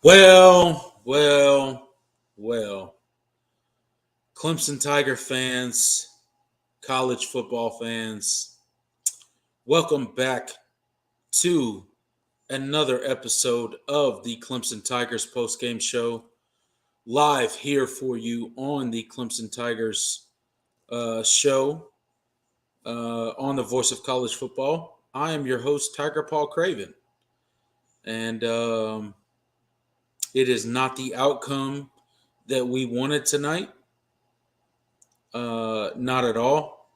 Well. Clemson Tiger fans, college football fans, welcome back to another episode of the Clemson Tigers postgame show, live here for you on the Clemson Tigers show on the Voice of College Football. I am your host, Tiger Paul Craven, and it is not the outcome that we wanted tonight. Not at all.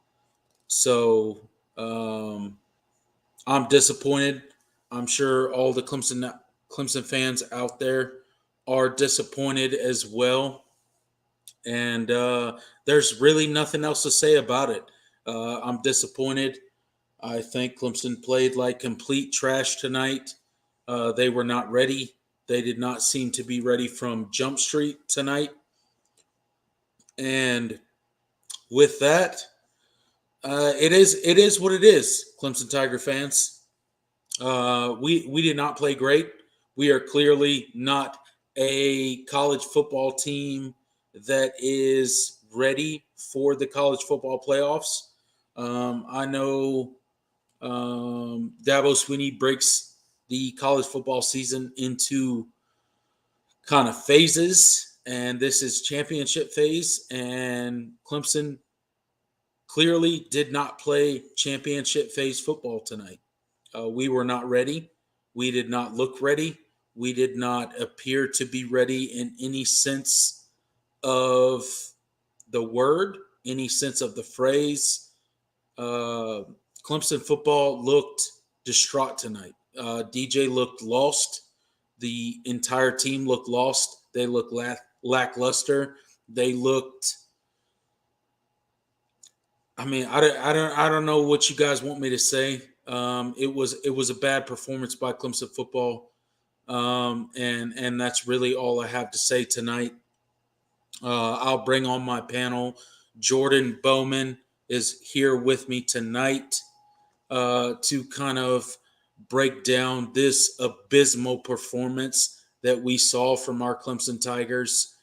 So I'm disappointed. I'm sure all the Clemson fans out there are disappointed as well. And there's really nothing else to say about it. I'm disappointed. I think Clemson played like complete trash tonight. They were not ready. They did not seem to be ready from Jump Street tonight. And with that, it is what it is, Clemson Tiger fans. We did not play great. We are clearly not a college football team that is ready for the college football playoffs. I know Dabo Swinney breaks the college football season into kind of phases, and this is championship phase, and Clemson clearly did not play championship phase football tonight. We were not ready. We did not look ready. We did not appear to be ready in any sense of the word, any sense of the phrase. Clemson football looked distraught tonight. DJ looked lost. The entire team looked lost. They looked lackluster. They looked. I mean, I don't know what you guys want me to say. It was a bad performance by Clemson football, and that's really all I have to say tonight. I'll bring on my panel. Jordan Bowman is here with me tonight to kind of break down this abysmal performance that we saw from our Clemson Tigers.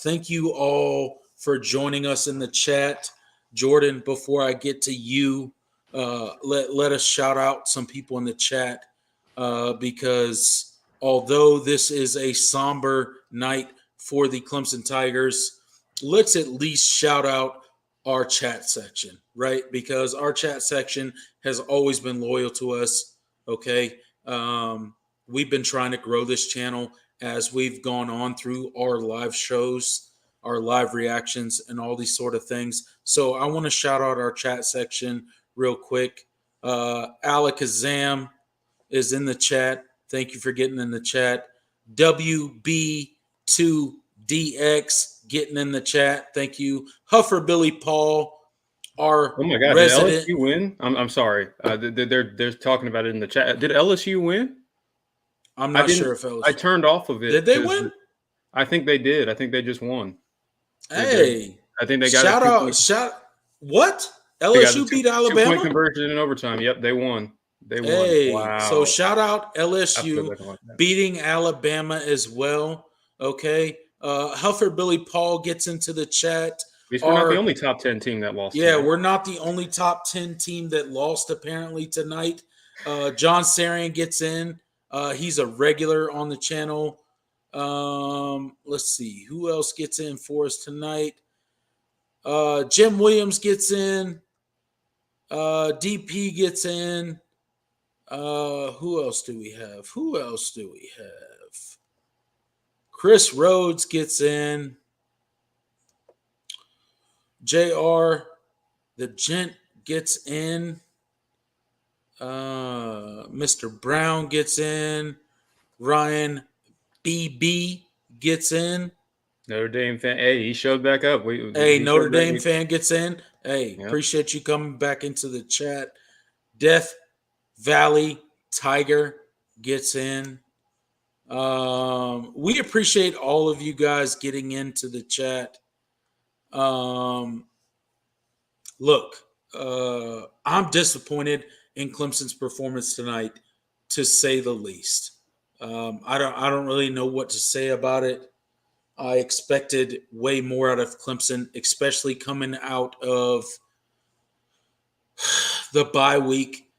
Thank you all for joining us in the chat. Jordan, before I get to you, let us shout out some people in the chat because although this is a somber night for the Clemson Tigers, let's at least shout out our chat section, right? Because our chat section has always been loyal to us, okay? We've been trying to grow this channel as we've gone on through our live shows, our live reactions, and all these sort of things. So I want to shout out our chat section real quick. Alakazam is in the chat. Thank you for getting in the chat. WB2DX getting in the chat. Thank you. Huffer Billy Paul, our oh my God, resident. did LSU win? I'm sorry. They're talking about it in the chat. Did LSU win? I'm not sure if I turned off of it. Did they win? I think they did. I think they just won. Hey, I think they got shout a out! What? LSU beat Alabama? 2-point conversion in overtime. Yep, they won. They won. Hey, wow. So shout out LSU beating Alabama as well. Okay. Huffer Billy Paul gets into the chat. At least we're not the only top 10 team that lost. Yeah, tonight. we're not the only top 10 team that lost apparently tonight. John Sarian gets in. He's a regular on the channel. Let's see. Who else gets in for us tonight? Jim Williams gets in. DP gets in. Who else do we have? Chris Rhodes gets in. JR, the gent, gets in. Mr. Brown gets in. Ryan BB gets in. Notre Dame fan. Hey, he showed back up. Notre Dame fan gets in. Hey, yep. Appreciate you coming back into the chat. Death Valley Tiger gets in. We appreciate all of you guys getting into the chat. Look, I'm disappointed in Clemson's performance tonight, to say the least. I don't really know what to say about it. I expected way more out of Clemson, especially coming out of the bye week.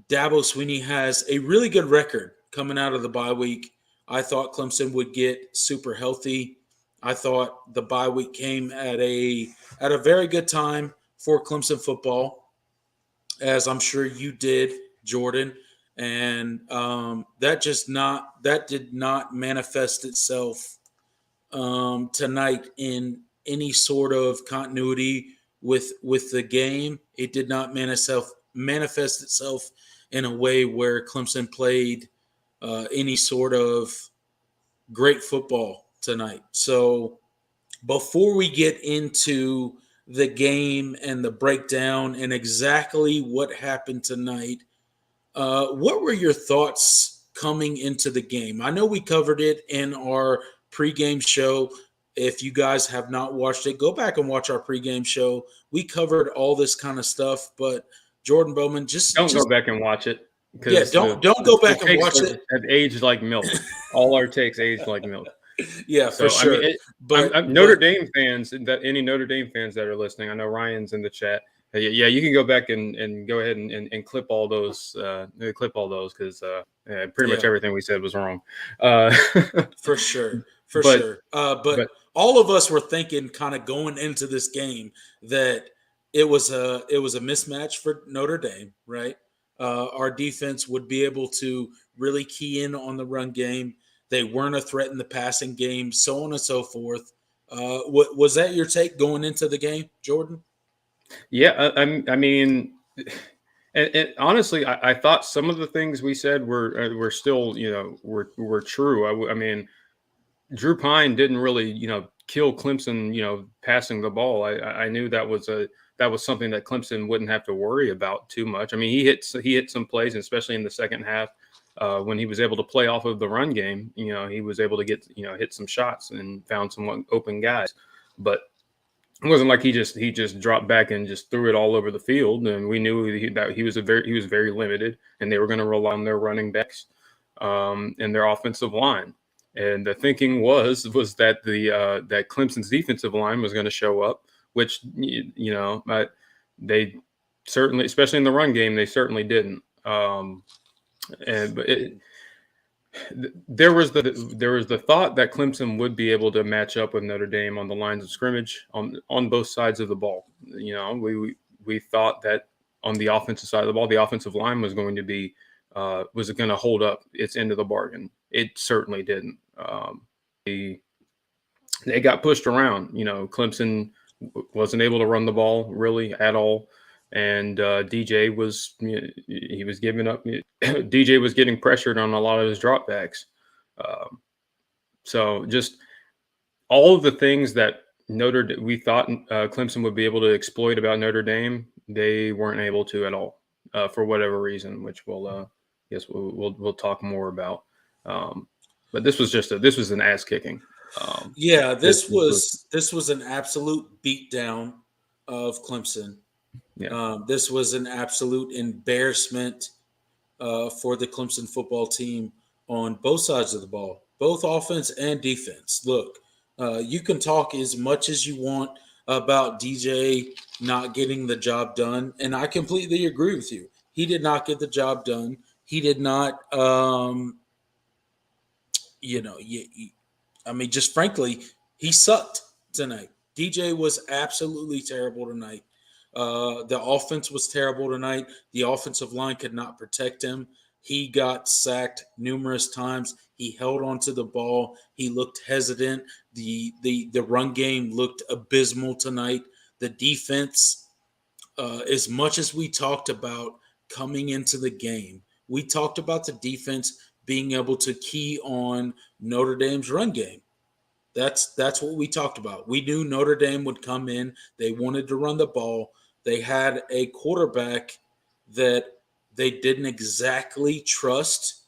Dabo Sweeney has a really good record coming out of the bye week. I thought Clemson would get super healthy. I thought the bye week came at a very good time for Clemson football, as I'm sure you did, Jordan. And that did not manifest itself tonight in any sort of continuity with the game. It did not manifest itself in a way where Clemson played any sort of great football tonight. So before we get into the game and the breakdown and exactly what happened tonight, what were your thoughts coming into the game? I know we covered it in our pregame show. If you guys have not watched it, go back and watch our pregame show. We covered all this kind of stuff, but Jordan Bowman, Don't go back and watch it yeah, because don't go the back and takes watch it. have aged like milk. All our takes aged like milk. Yeah, for So I mean, sure. I'm Notre Dame fans. That any Notre Dame fans that are listening, I know Ryan's in the chat. Yeah, you can go back and go ahead and clip all those. Because pretty much everything we said was wrong. For sure, for but sure. but But all of us were thinking, kind of going into this game, that it was a mismatch for Notre Dame, right? Our defense would be able to really key in on the run game. They weren't a threat in the passing game, so on and so forth. Was that your take going into the game, Jordan? yeah, I mean. And honestly, I thought some of the things we said were still were true. I mean, Drew Pine didn't really kill Clemson passing the ball. I knew that was something that Clemson wouldn't have to worry about too much. I mean, he hit some plays, especially in the second half when he was able to play off of the run game. He was able to get hit some shots and found some open guys, but it wasn't like he just dropped back and just threw it all over the field. And we knew that he was very limited, and they were going to rely on their running backs and their offensive line. And the thinking was that that Clemson's defensive line was going to show up, which they certainly, especially in the run game, they certainly didn't. But there was the thought that Clemson would be able to match up with Notre Dame on the lines of scrimmage on both sides of the ball. We thought that on the offensive side of the ball, the offensive line was going to be was going to hold up its end of the bargain. It certainly didn't. They got pushed around. Clemson wasn't able to run the ball really at all. And DJ was he was giving up. DJ was getting pressured on a lot of his dropbacks. So just all of the things that we thought Clemson would be able to exploit about Notre Dame, they weren't able to at all for whatever reason, which we'll talk more about. But this was an ass kicking. Yeah, this was an absolute beatdown of Clemson. Yeah. This was an absolute embarrassment for the Clemson football team on both sides of the ball, both offense and defense. Look, you can talk as much as you want about DJ not getting the job done, and I completely agree with you. He did not get the job done. He did not, I mean, just frankly, he sucked tonight. DJ was absolutely terrible tonight. The offense was terrible tonight. The offensive line could not protect him. He got sacked numerous times. He held onto the ball. He looked hesitant. The run game looked abysmal tonight. The defense, as much as we talked about coming into the game, we talked about the defense being able to key on Notre Dame's run game. That's what we talked about. We knew Notre Dame would come in. They wanted to run the ball. They had a quarterback that they didn't exactly trust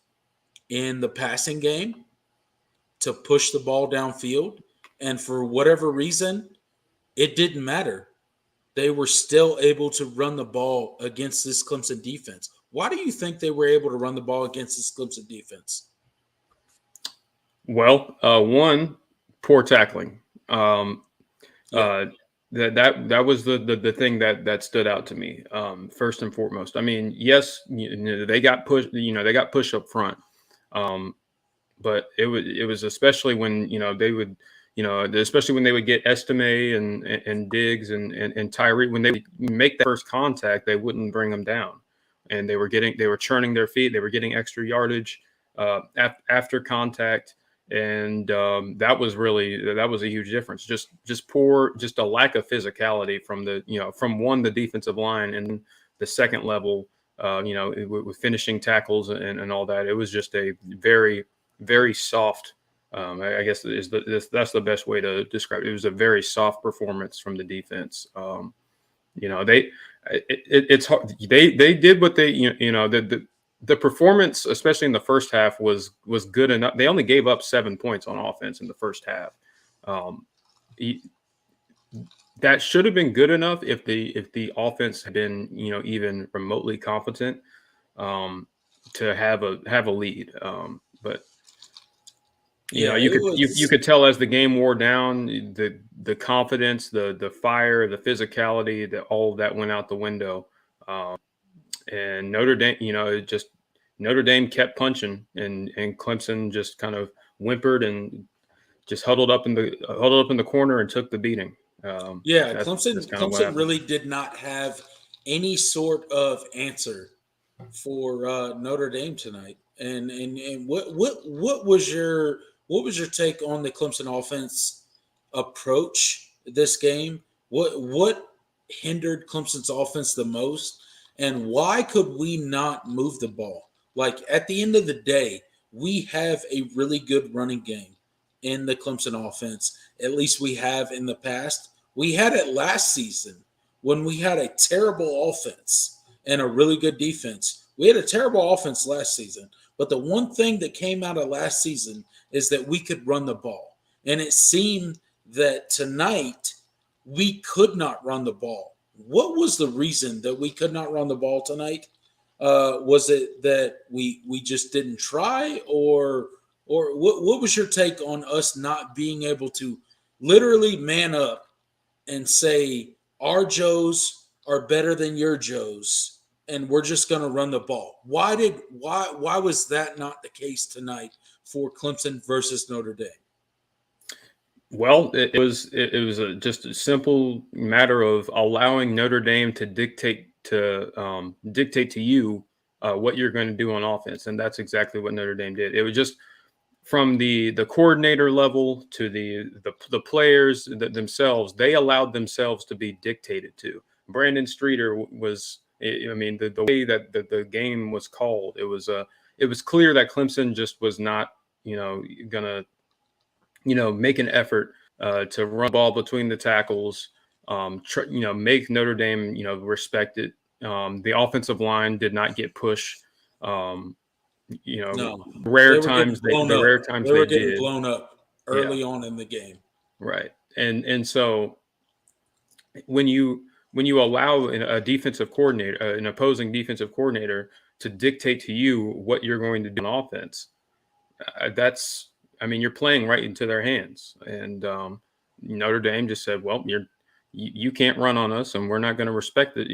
in the passing game to push the ball downfield. And for whatever reason, it didn't matter. They were still able to run the ball against this Clemson defense. Why do you think they were able to run the ball against this Clemson defense? Well, one, poor tackling. Yeah. Uh, that was the thing that stood out to me, first and foremost. I mean, yes, they got pushed. They got pushed up front, um, but it was especially when they would especially when they would get Estime and Diggs and Tyree, when they would make that first contact, they wouldn't bring them down, and they were churning their feet, they were getting extra yardage after contact, and that was a huge difference. Just a lack of physicality from the defensive line, and the second level, with finishing tackles and all that. It was just a very, very soft. I guess that's the best way to describe it. It was a very soft performance from the defense. They it's hard. They did what they the performance, especially in the first half, was good enough. They only gave up 7 points on offense in the first half. Um, that should have been good enough if the offense had been even remotely competent, um, to have a lead. But Yeah. you It you was. could tell as the game wore down, the confidence, the fire, the physicality, that all of that went out the window. Um, and Notre Dame, Notre Dame kept punching, and Clemson just kind of whimpered and just huddled up in the corner and took the beating. Yeah. That's Clemson. kind of what Clemson happened. really did not have any sort of answer for Notre Dame tonight. And what was your take on the Clemson offense approach this game? What hindered Clemson's offense the most, and why could we not move the ball? Like at the end of the day, we have a really good running game in the Clemson offense. At least we have in the past. We had it last season when we had a terrible offense and a really good defense. We had a terrible offense last season, but the one thing that came out of last season is that we could run the ball. And it seemed that tonight we could not run the ball. What was the reason that we could not run the ball tonight? Was it that we just didn't try, or what was your take on us not being able to literally man up and say our Joes are better than your Joes, and we're just going to run the ball? Why was that not the case tonight for Clemson versus Notre Dame? Well, it was just a simple matter of allowing Notre Dame to dictate to you what you're going to do on offense, and that's exactly what Notre Dame did. It was just from the coordinator level to the players themselves. They allowed themselves to be dictated to. Brandon Streeter was. I mean, the way that the game was called, it was clear that Clemson just was not gonna make an effort to run the ball between the tackles, make Notre Dame, respect it. The offensive line did not get pushed. Um, No, rare they were getting times blown the up. rare times They they were getting did. blown up Yeah, early on in the game. right. And so when you allow a defensive coordinator, an opposing defensive coordinator, to dictate to you what you're going to do on offense, that's I mean, you're playing right into their hands. And Notre Dame just said, "Well, you can't run on us, and we're not going to respect it.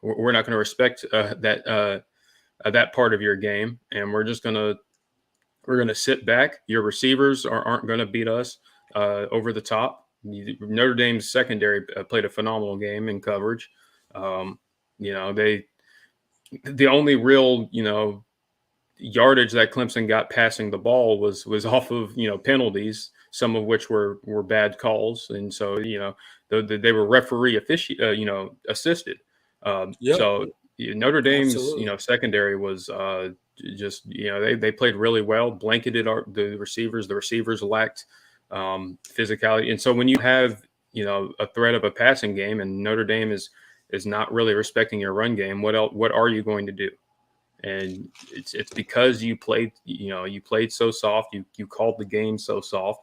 We're not going to respect that part of your game, and we're gonna sit back. Your receivers aren't going to beat us over the top." Notre Dame's secondary played a phenomenal game in coverage. Um, they the only real yardage that Clemson got passing the ball was off of penalties, some of which were bad calls, and so they were referee assisted. Yep, So Notre Dame's absolutely. secondary was just they played really well, blanketed the receivers. The receivers lacked physicality, and so when you have a threat of a passing game, and Notre Dame is not really respecting your run game, what are you going to do? And it's because you played so soft, you called the game so soft,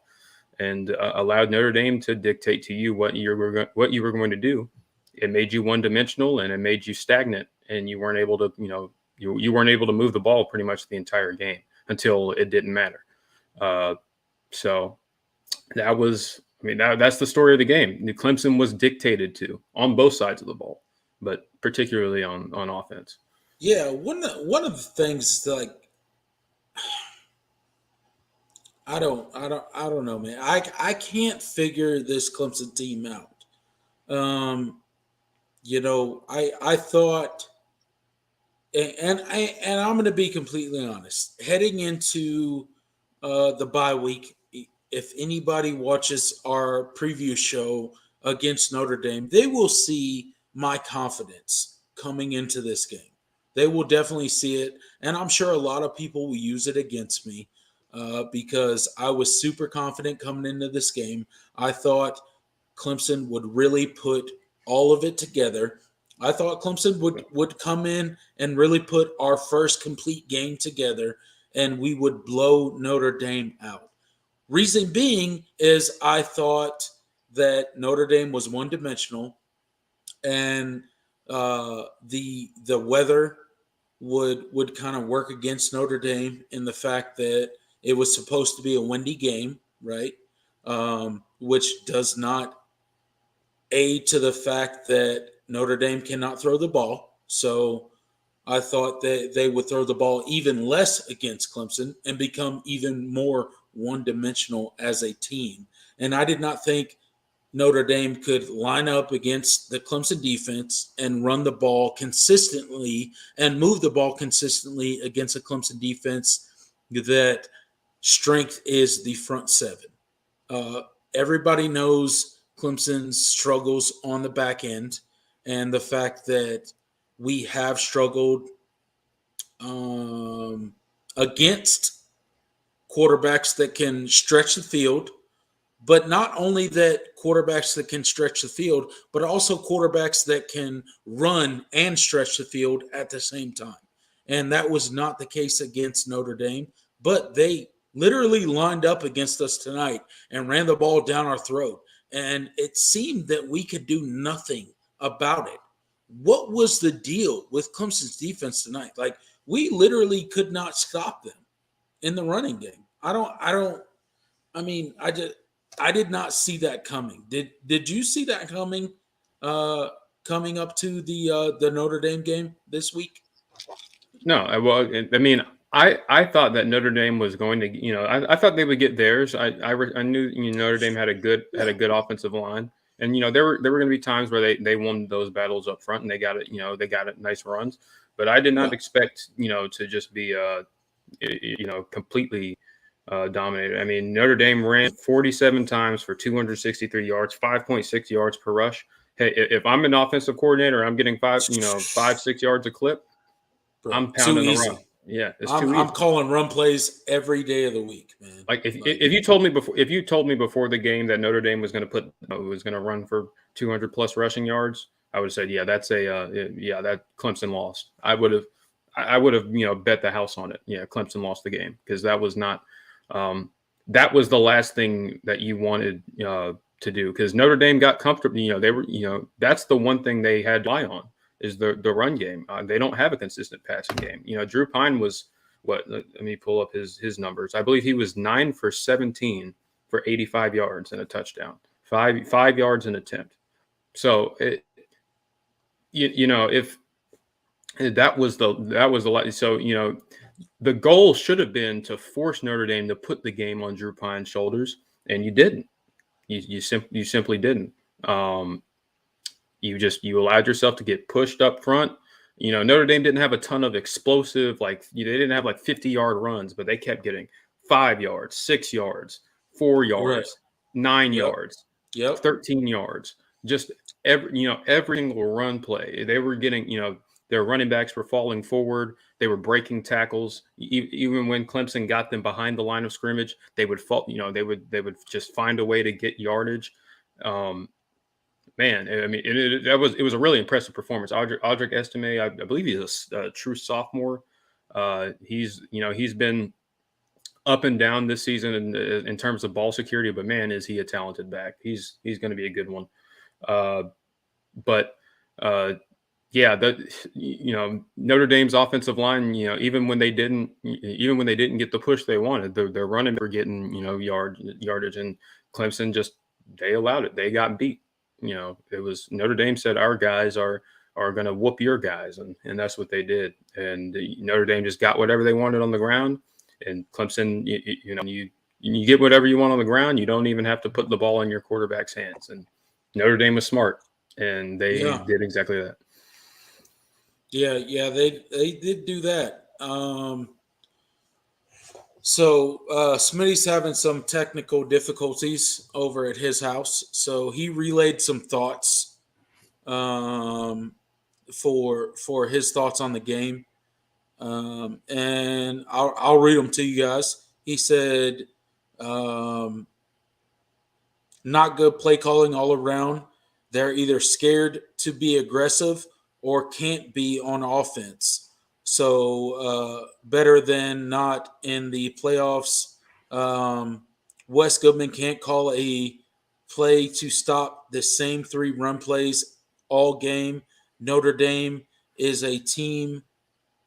and allowed Notre Dame to dictate to you what you were going to do. It made you one dimensional, and it made you stagnant, and you weren't able to you weren't able to move the ball pretty much the entire game until it didn't matter. So that was, I mean, that's the story of the game. Clemson was dictated to on both sides of the ball, but particularly on offense. Yeah, one of the things like I don't know, man. I can't figure this Clemson team out. Um, I thought, and I'm going to be completely honest. Heading into the bye week, if anybody watches our preview show against Notre Dame, they will see my confidence coming into this game. They will definitely see it, and I'm sure a lot of people will use it against me because I was super confident coming into this game. I thought Clemson would really put all of it together. I thought Clemson would come in and really put our first complete game together, and we would blow Notre Dame out. Reason being is I thought that Notre Dame was one dimensional, and the weather would kind of work against Notre Dame in the fact that it was supposed to be a windy game, right? Which does not aid to the fact that Notre Dame cannot throw the ball. So I thought that they would throw the ball even less against Clemson and become even more one dimensional as a team. And I did not think Notre Dame could line up against the Clemson defense and run the ball consistently and move the ball consistently against a Clemson defense that strength is the front seven. Uh, Everybody knows Clemson's struggles on the back end and the fact that we have struggled against quarterbacks that can stretch the field, but not only that quarterbacks that can stretch the field, but also quarterbacks that can run and stretch the field at the same time. And that was not the case against Notre Dame, but they literally lined up against us tonight and ran the ball down our throat. And it seemed that we could do nothing about it. What was the deal with Clemson's defense tonight? Like, we literally could not stop them in the running game. I did not see that coming. Did you see that coming? Coming up to the Notre Dame game this week? No, I mean, I thought that Notre Dame was going to, I thought they would get theirs. I knew Notre Dame had a good offensive line, and there were going to be times where they won those battles up front and they got it nice runs, but I did not Yeah. expect to just be completely dominated. I mean, Notre Dame ran 47 times for 263 yards, 5.6 yards per rush. Hey, if I'm an offensive coordinator, I'm getting 5, 6 yards a clip. Bro, I'm too pounding the run. easy. Yeah, it's I'm too I'm easy. calling run plays every day of the week, man. Like if Like, you told me before the game that Notre Dame was going to run for 200 plus rushing yards, I would have said, yeah, that's that Clemson lost. I would have bet the house on it. Yeah, Clemson lost the game because that was not that was the last thing that you wanted to do because Notre Dame got comfortable. They were that's the one thing they had to rely on is the run game. They don't have a consistent passing game. Drew Pine was what? Let me pull up his numbers. I believe he was 9 for 17 for 85 yards and a touchdown, 5 yards an attempt. So if that was the so the goal should have been to force Notre Dame to put the game on Drew Pine's shoulders, and you didn't. You simply didn't. You allowed yourself to get pushed up front. Notre Dame didn't have a ton of explosive, they didn't have 50-yard runs, but they kept getting 5 yards, 6 yards, 4 right. yards, 9 Yep. yards, Yep. 13 yards. Just every single run play. They were getting, their running backs were falling forward. They were breaking tackles. Even when Clemson got them behind the line of scrimmage, they would fall, they would just find a way to get yardage. Man, I mean, it was a really impressive performance. Audric Estime, I believe he's a true sophomore. He's been up and down this season in terms of ball security, but man, is he a talented back. He's going to be a good one. But Yeah, Notre Dame's offensive line, even when they didn't get the push they wanted, their running were getting, yardage, and Clemson just they allowed it. They got beat. It was Notre Dame said our guys are going to whoop your guys, and that's what they did. And Notre Dame just got whatever they wanted on the ground, and Clemson, you get whatever you want on the ground. You don't even have to put the ball in your quarterback's hands. And Notre Dame was smart, and they did exactly that. Yeah, they did do that. So Smitty's having some technical difficulties over at his house, so he relayed some thoughts for his thoughts on the game, and I'll read them to you guys. He said, um, "Not good play calling all around. They're either scared to be aggressive or can't be on offense. So better than not in the playoffs. Wes Goodman can't call a play to stop the same 3 run plays all game. Notre Dame is a team,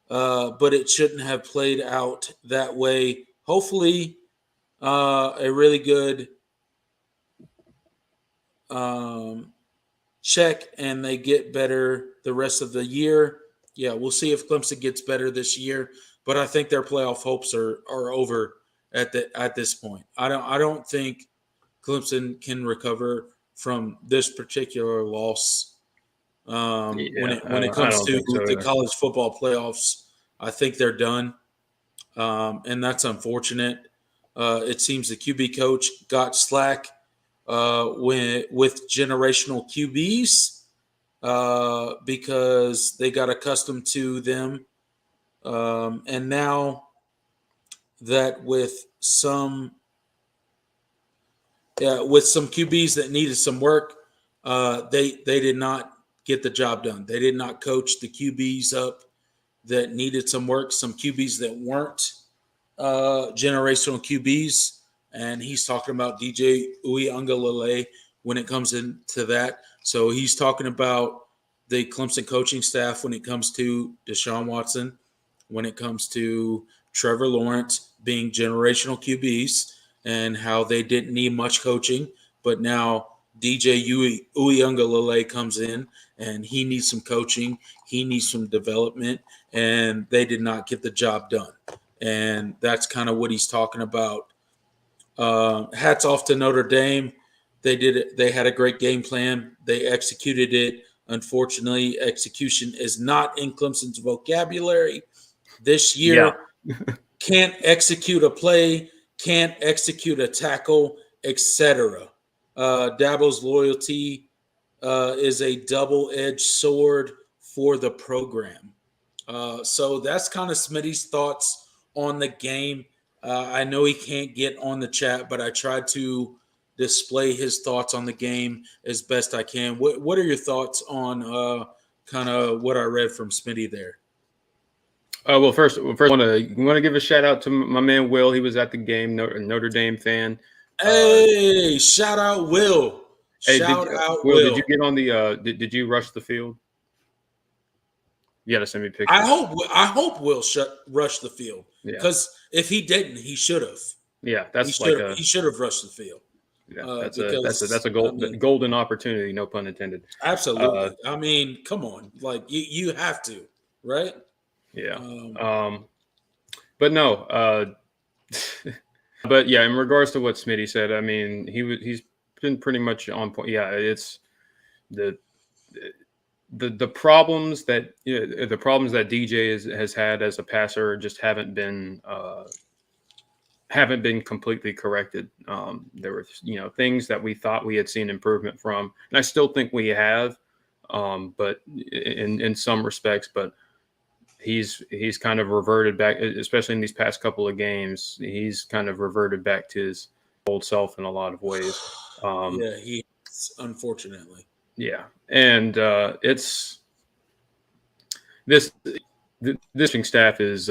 but it shouldn't have played out that way. Hopefully, a really good check and they get better the rest of the year. Yeah, we'll see if Clemson gets better this year, but I think their playoff hopes are over at this point. I don't think Clemson can recover from this particular loss. When Yeah, it I comes don't to think so the either. college football playoffs, I think they're done, and that's unfortunate. It seems the QB coach got slack with generational QBs because they got accustomed to them, and now that with some QBs that needed some work, they did not get the job done. They did not coach the QBs up that needed some work. Some QBs that weren't generational QBs, and he's talking about DJ Uiagalelei when it comes into that. So he's talking about the Clemson coaching staff when it comes to Deshaun Watson, when it comes to Trevor Lawrence being generational QBs, and how they didn't need much coaching, but now DJ Uiagalelei comes in and he needs some coaching, he needs some development, and they did not get the job done. And that's kind of what he's talking about. Hats off to Notre Dame. They did it. They had a great game plan. They executed it. Unfortunately, execution is not in Clemson's vocabulary this Yeah, year. Can't execute a play, can't execute a tackle, etc. Dabo's loyalty is a double-edged sword for the program. So that's kind of Smitty's thoughts on the game. I know he can't get on the chat, but I tried to display his thoughts on the game as best I can. What are your thoughts on kind of what I read from Smitty there? well, first, I want to give a shout out to my man Will. He was at the game, Notre Dame fan. Hey, shout out Will. Hey, Shout out Will? Did you Will. get on the? Did you rush the field? You got to send me I pictures. hope Will rush the field Yeah, because if he didn't, he should have. yeah. He That's like should a he should have rushed the field yeah. That's because a I mean, golden opportunity. No pun intended. Uh, absolutely. I mean, come on, like you have to, right? yeah. Um, Um, but no. But yeah, in regards to what Smitty said, I mean, he's been pretty much on point. Yeah, it's the the problems that the problems that DJ has had as a passer just haven't been completely corrected. There were things that we thought we had seen improvement from, and I still think we have, but in some respects, but he's kind of reverted back, especially in these past couple of games. He's kind of reverted back to his old self in a lot of ways. Um, yeah, he unfortunately. yeah, and it's this this coaching staff is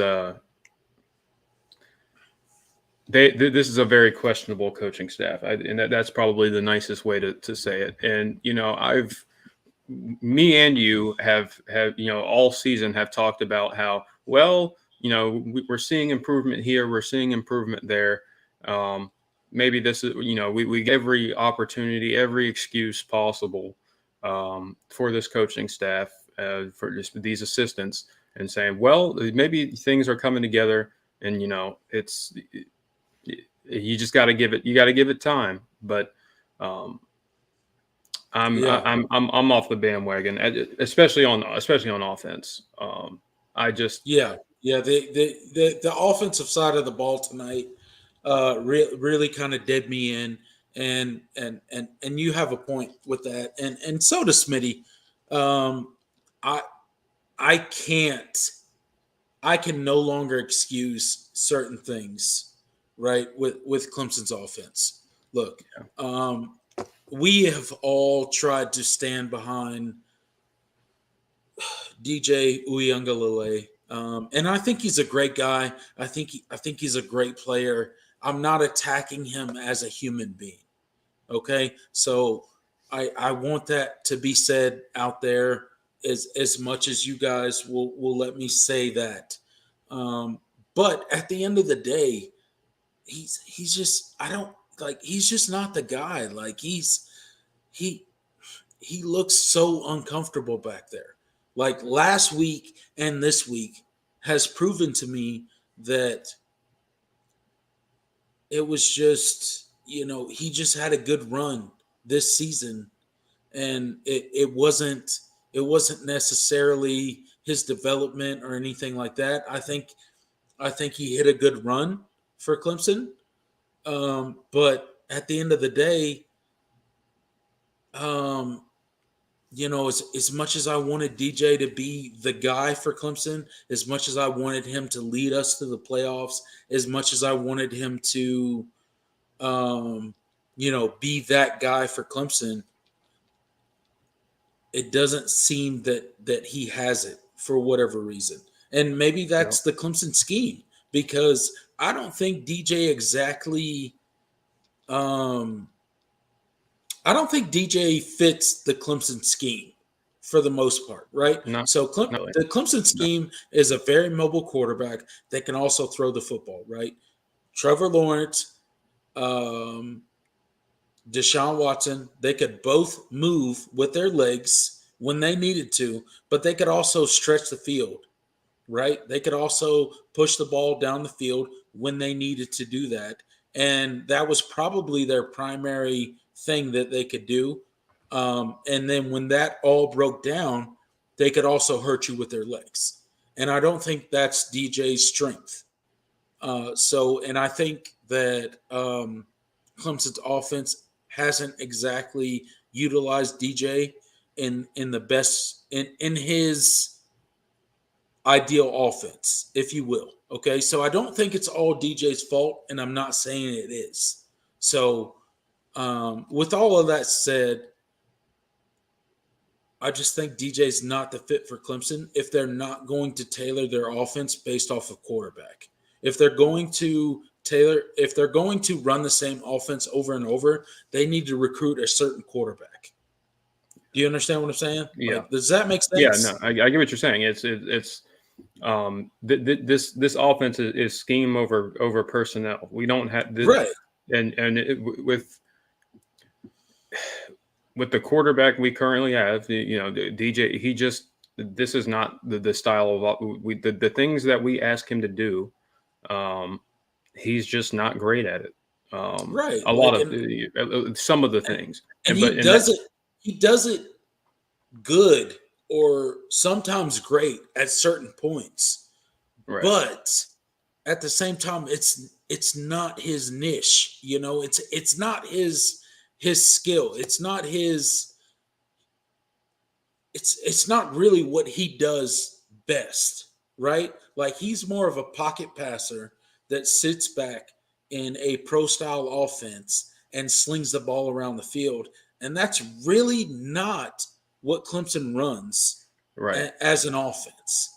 this is a very questionable coaching staff, and that's probably the nicest way to say it. And me and you have all season have talked about how, well, we're seeing improvement here, we're seeing improvement there. Maybe this is, we get every opportunity, every excuse possible for this coaching staff, for just these assistants, and saying, well, maybe things are coming together, and it's, you just got to give it time. But Yeah. I'm off the bandwagon, especially on offense. I just Yeah. Yeah. The offensive side of the ball tonight really kind of did me in. And you have a point with that. And so does Smitty. Um, I I can't I can no longer excuse certain things, right? With Clemson's offense. Look, um, we have all tried to stand behind DJ Uyunglele, and I think he's a great guy. I think he's a great player. I'm not attacking him as a human being. Okay, so I want that to be said out there as much as you guys will let me say that. Um, but at the end of the day, he's just I don't like he's just not the guy. Like he he looks so uncomfortable back there. Like last week and this week has proven to me that it was just he just had a good run this season, and it wasn't necessarily his development or anything like that. I think he hit a good run for Clemson, but at the end of the day, um, as much as I wanted DJ to be the guy for Clemson, as much as I wanted him to lead us to the playoffs, as much as I wanted him to, um, be that guy for Clemson, it doesn't seem that he has it for whatever reason. And maybe that's the Clemson scheme, because I don't think DJ exactly um I don't think DJ fits the Clemson scheme for the most part, right? not So no, the Clemson no, scheme is a very mobile quarterback that can also throw the football, right? Trevor Lawrence, um, Deshaun Watson, they could both move with their legs when they needed to, but they could also stretch the field, right? They could also push the ball down the field when they needed to do that. And that was probably their primary thing that they could do. And then when that all broke down, they could also hurt you with their legs. And I don't think that's DJ's strength. And I think that Clemson's offense hasn't exactly utilized DJ in the best in his ideal offense, if you will. Okay, so I don't think it's all DJ's fault, and I'm not saying it is. So, with all of that said, I just think DJ's not the fit for Clemson if they're not going to tailor their offense based off of quarterback. If they're going to run the same offense over and over, they need to recruit a certain quarterback. Do you understand what I'm saying? yeah, Like, does that make yeah. No, sense? I get what you're saying. It's this offense is scheme over personnel. We don't have this, Right. and with the quarterback we currently have, DJ, this is not the style of the things that we ask him to do. He's just not great at it. Right. A lot Like, of some of the and, things, and and but and that he does it good or sometimes great at certain points. right, But at the same time, it's not his niche. It's not his skill. It's not really what he does best, right? Like, he's more of a pocket passer that sits back in a pro style offense and slings the ball around the field. And that's really not what Clemson runs right. as an offense.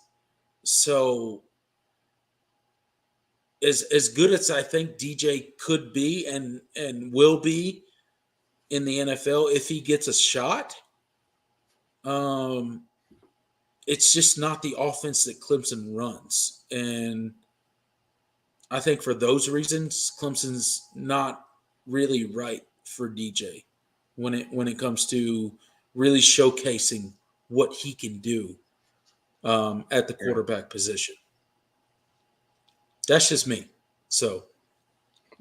So, as good as I think DJ could be and will be in the NFL if he gets a shot, um, it's just not the offense that Clemson runs. And I think for those reasons, Clemson's not really right for DJ when it comes to really showcasing what he can do at the Yeah. quarterback position. That's just me. So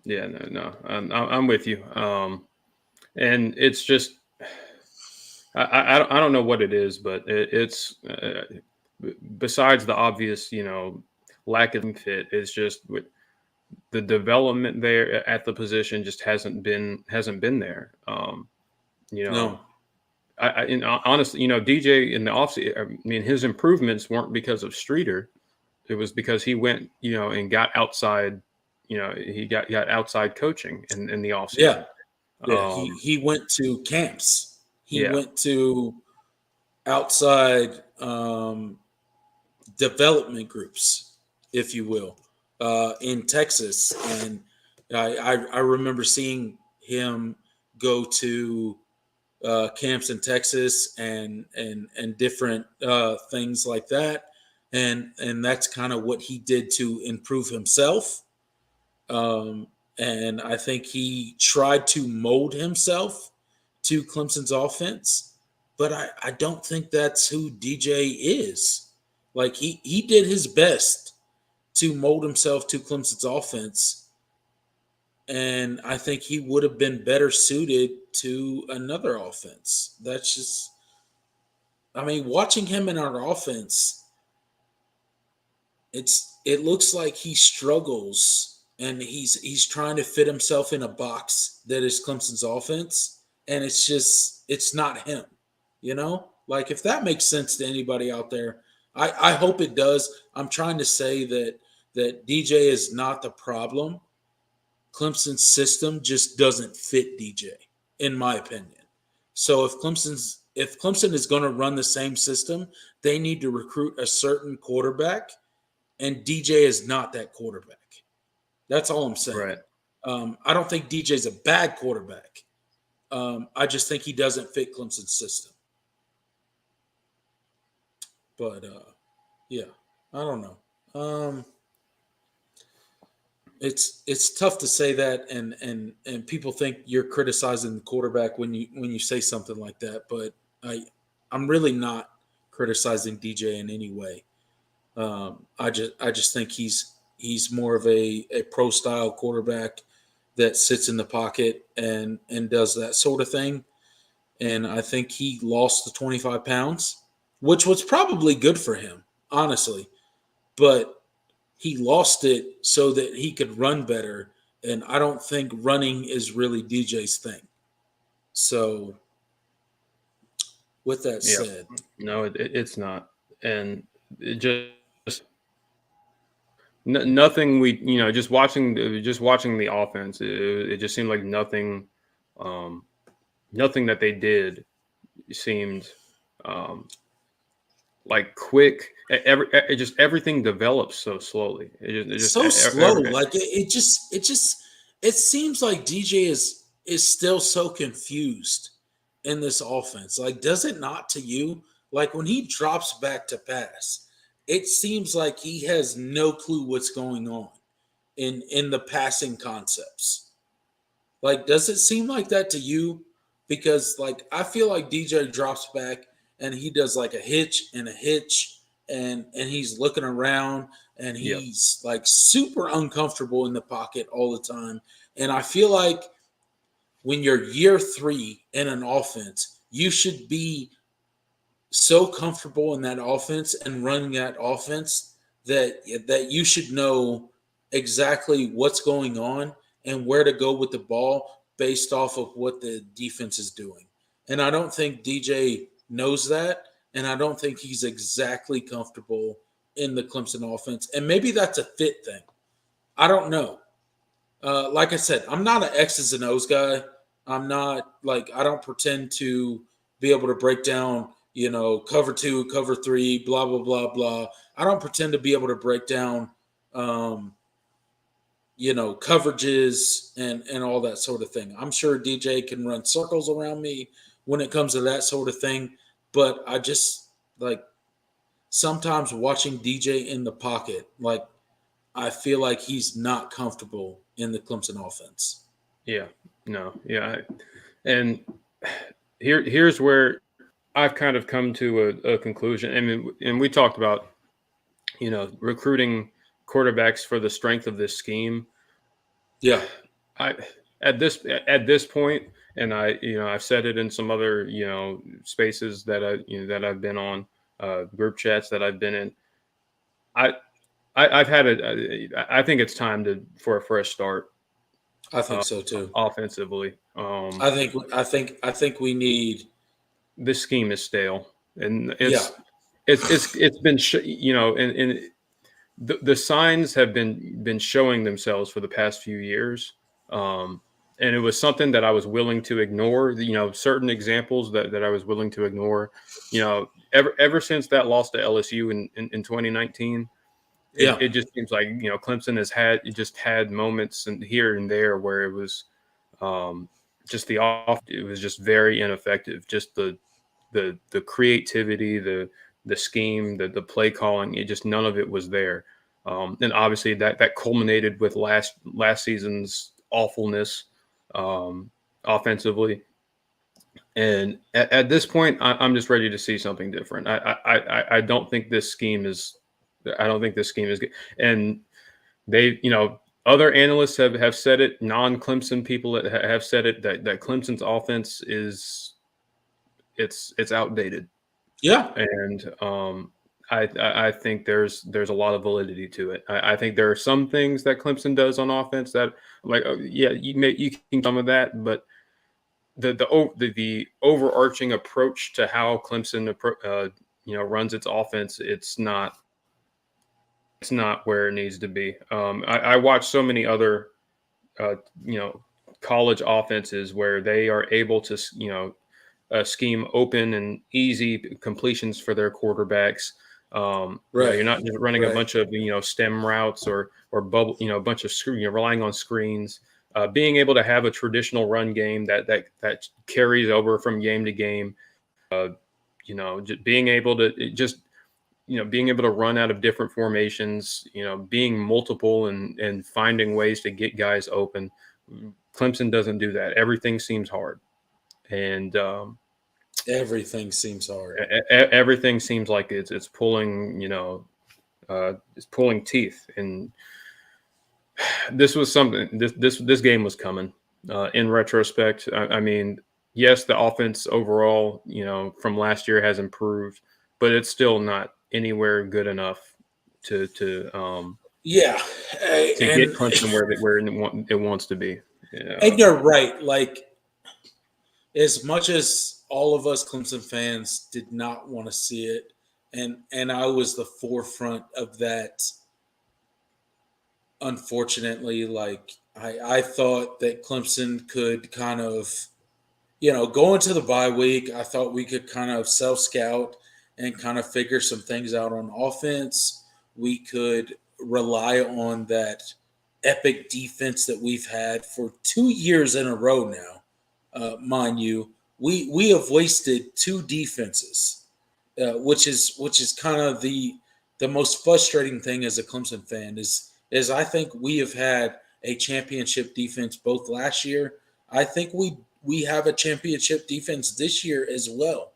Yeah, no. I'm with you. And it's just I don't know what it is, but it's besides the obvious, lack of fit. It's just the development there at the position just hasn't been there. You know, no, and honestly, DJ in the offseason, I mean, his improvements weren't because of Streeter. It was because he went, and got outside. He got outside coaching in the yeah, offseason. yeah. He went to camps. He Yeah, went to outside development groups, if you will, in Texas. And I remember seeing him go to camps in Texas and different things like that. And that's kind of what he did to improve himself. Um, and I think he tried to mold himself to Clemson's offense, but I don't think that's who DJ is. Like he did his best to mold himself to Clemson's offense, and I think he would have been better suited to another offense. That's just, I mean, watching him in our offense, it looks like he struggles and he's trying to fit himself in a box that is Clemson's offense, and it's not him, Like if that makes sense to anybody out there, I hope it does. I'm trying to say that DJ is not the problem. Clemson's system just doesn't fit DJ, in my opinion. So if Clemson is going to run the same system, they need to recruit a certain quarterback, and DJ is not that quarterback. That's all I'm saying. right. I don't think DJ's a bad quarterback. I just think he doesn't fit Clemson's system. But yeah, I don't know. It's tough to say that, and people think you're criticizing the quarterback when you say something like that. But I'm really not criticizing DJ in any way. I just think he's more of a pro style quarterback that sits in the pocket and does that sort of thing. And I think he lost the 25 pounds, which was probably good for him, honestly. But he lost it so that he could run better. And I don't think running is really DJ's thing. So, with that Yeah. said, No, it's not, and it just nothing. Just watching the offense, it just seemed like um, nothing that they did seemed um, like quick. Everything develops so slowly. so slow. Like it seems like DJ is still so confused in this offense. Like, does it not to you? Like when he drops back to pass, it seems like he has no clue what's going on in the passing concepts. Like, does it seem like that to you? Because like I feel like DJ drops back and he does like a hitch and a hitch and he's looking around and Yep. he's like super uncomfortable in the pocket all the time. And I feel like when you're year three in an offense, you should be so comfortable in that offense and running that offense that you should know exactly what's going on and where to go with the ball based off of what the defense is doing. And I don't think DJ knows that, and I don't think he's exactly comfortable in the Clemson offense. And maybe that's a fit thing. I don't know. Like I said, I'm not an X's and O's guy. I'm not like I don't pretend to be able to break down, cover two, cover three, blah blah blah blah. I don't pretend to be able to break down, um, coverages and all that sort of thing. I'm sure DJ can run circles around me when it comes to that sort of thing, but I just like sometimes watching DJ in the pocket, like I feel like he's not comfortable in the Clemson offense. Yeah, no, yeah, and here's where I've kind of come to a conclusion. I mean, and we talked about recruiting quarterbacks for the strength of this scheme. Yeah, I at this point, and I've said it in some other spaces that that I've been on, group chats that I've been in. I, I've had I think it's time for a fresh start I think so too. offensively. I think we need. This scheme is stale, and Yeah, it's been and the signs have been showing themselves for the past few years. Um, and it was something that I was willing to ignore. Certain examples that I was willing to ignore. Ever since that loss to LSU in 2019, yeah, it just seems like Clemson has had moments and here and there where it was um, just it was just very ineffective. Just the creativity, the scheme, the play calling, it just none of it was there. And obviously that culminated with last season's awfulness offensively. And at this point, I'm just ready to see something different. I don't think this scheme is. I don't think this scheme is good. And they, other analysts have said it. Non-Clemson people have said it that Clemson's offense it's outdated. yeah, And I think there's a lot of validity to it. I think there are some things that Clemson does on offense that like yeah you can some of that, but the overarching approach to how Clemson runs its offense, it's not where it needs to be. I watch so many other uh, you know college offenses where they are able to scheme open and easy completions for their quarterbacks. right, You're not just running a right. bunch of stem routes or bubble, a bunch of relying on screens. Being able to have a traditional run game that carries over from game to game. Just being able to being able to run out of different formations. Being multiple and finding ways to get guys open. Clemson doesn't do that. Everything seems hard, and Everything seems hard. everything seems like it's pulling it's pulling teeth. And this was something, this game was coming. In retrospect, I mean, yes, the offense overall from last year has improved, but it's still not anywhere good enough to Yeah, get and Clemson where it wants to be. and you're right. Like as much as all of us Clemson fans did not want to see it, and I was the forefront of that. Unfortunately, like I thought that Clemson could kind of, go into the bye week. I thought we could kind of self scout and kind of figure some things out on offense. We could rely on that epic defense that we've had for 2 years in a row now. Mind you, we have wasted two defenses, which is kind of the most frustrating thing as a Clemson fan is I think we have had a championship defense both last year. I think we have a championship defense this year as well.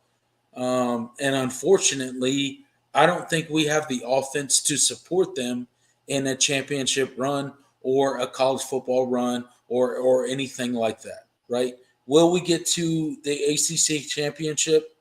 And unfortunately, I don't think we have the offense to support them in a championship run or a college football run or anything like that. Right? Will we get to the ACC championship?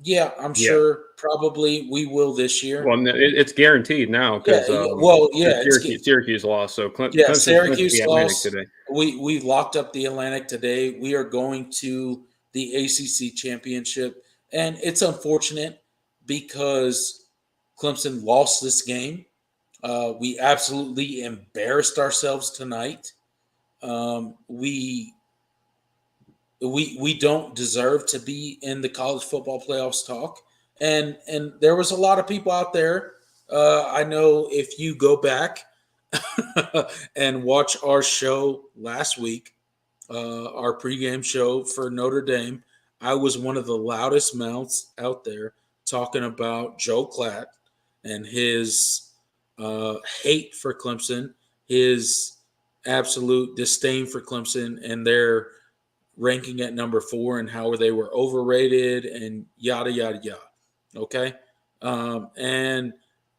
Yeah, I'm Yeah. sure probably we will this year. Well, it's guaranteed now Yeah, because yeah. Well, yeah, Syracuse lost, so yeah. Clemson went to the Syracuse Atlantic lost. today. We've locked up the Atlantic today. We are going to the ACC championship, and it's unfortunate because Clemson lost this game. We absolutely embarrassed ourselves tonight. We don't deserve to be in the college football playoffs talk. And there was a lot of people out there. I know if you go back and watch our show last week, our pregame show for Notre Dame, I was one of the loudest mouths out there talking about Joe Klatt and his hate for Clemson, his absolute disdain for Clemson, and their ranking at number 4 and how they were overrated and yada yada yada. Okay, and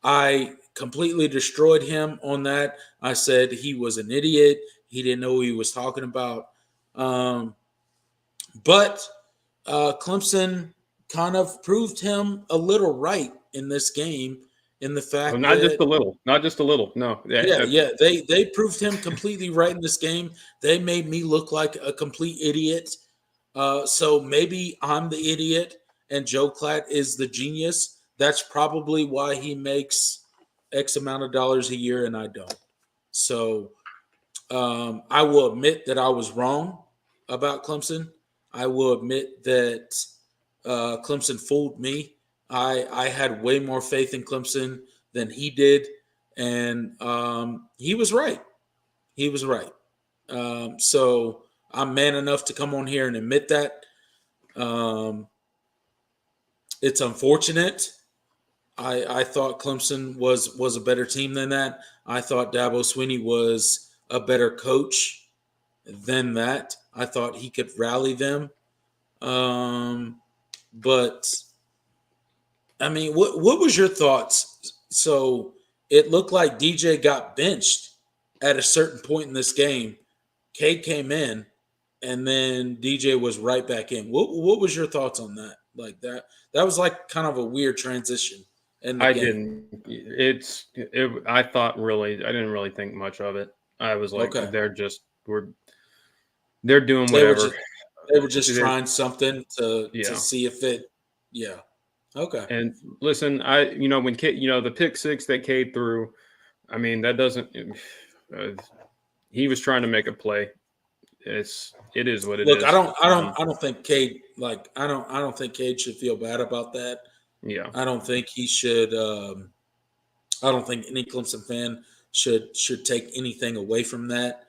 I completely destroyed him on that. I said he was an idiot. He didn't know what he was talking about. But Clemson kind of proved him a little right in this game in the Oh, fact not just that a little, not just a little. No, yeah, they proved him completely right in this game. They made me look like a complete idiot. So maybe I'm the idiot and Joe Klatt is the genius. That's probably why he makes X amount of dollars a year and I don't. So I will admit that I was wrong about Clemson. I will admit that Clemson fooled me. I had way more faith in Clemson than he did, and he was right. He was right. So I'm man enough to come on here and admit that. Um, it's unfortunate. I thought Clemson was a better team than that. I thought Dabo Swinney was a better coach than that. I thought he could rally them. But I mean, what was your thoughts? So it looked like DJ got benched at a certain point in this game. Cade came in, and then DJ was right back in. What was your thoughts on that? Like that was like kind of a weird transition in the I game. didn't. I thought really, I didn't really think much of it. I was like, Okay, they're doing they were whatever. just they were just They're, trying something to yeah. see if it. Yeah. Okay. And listen, when the pick six that Cade threw, I mean, that doesn't. Uh, he was trying to make a play. It is what it Look, is. I don't think Cade I don't think Cade should feel bad about that. Yeah, I don't think he should. I don't think any Clemson fan should take anything away from that.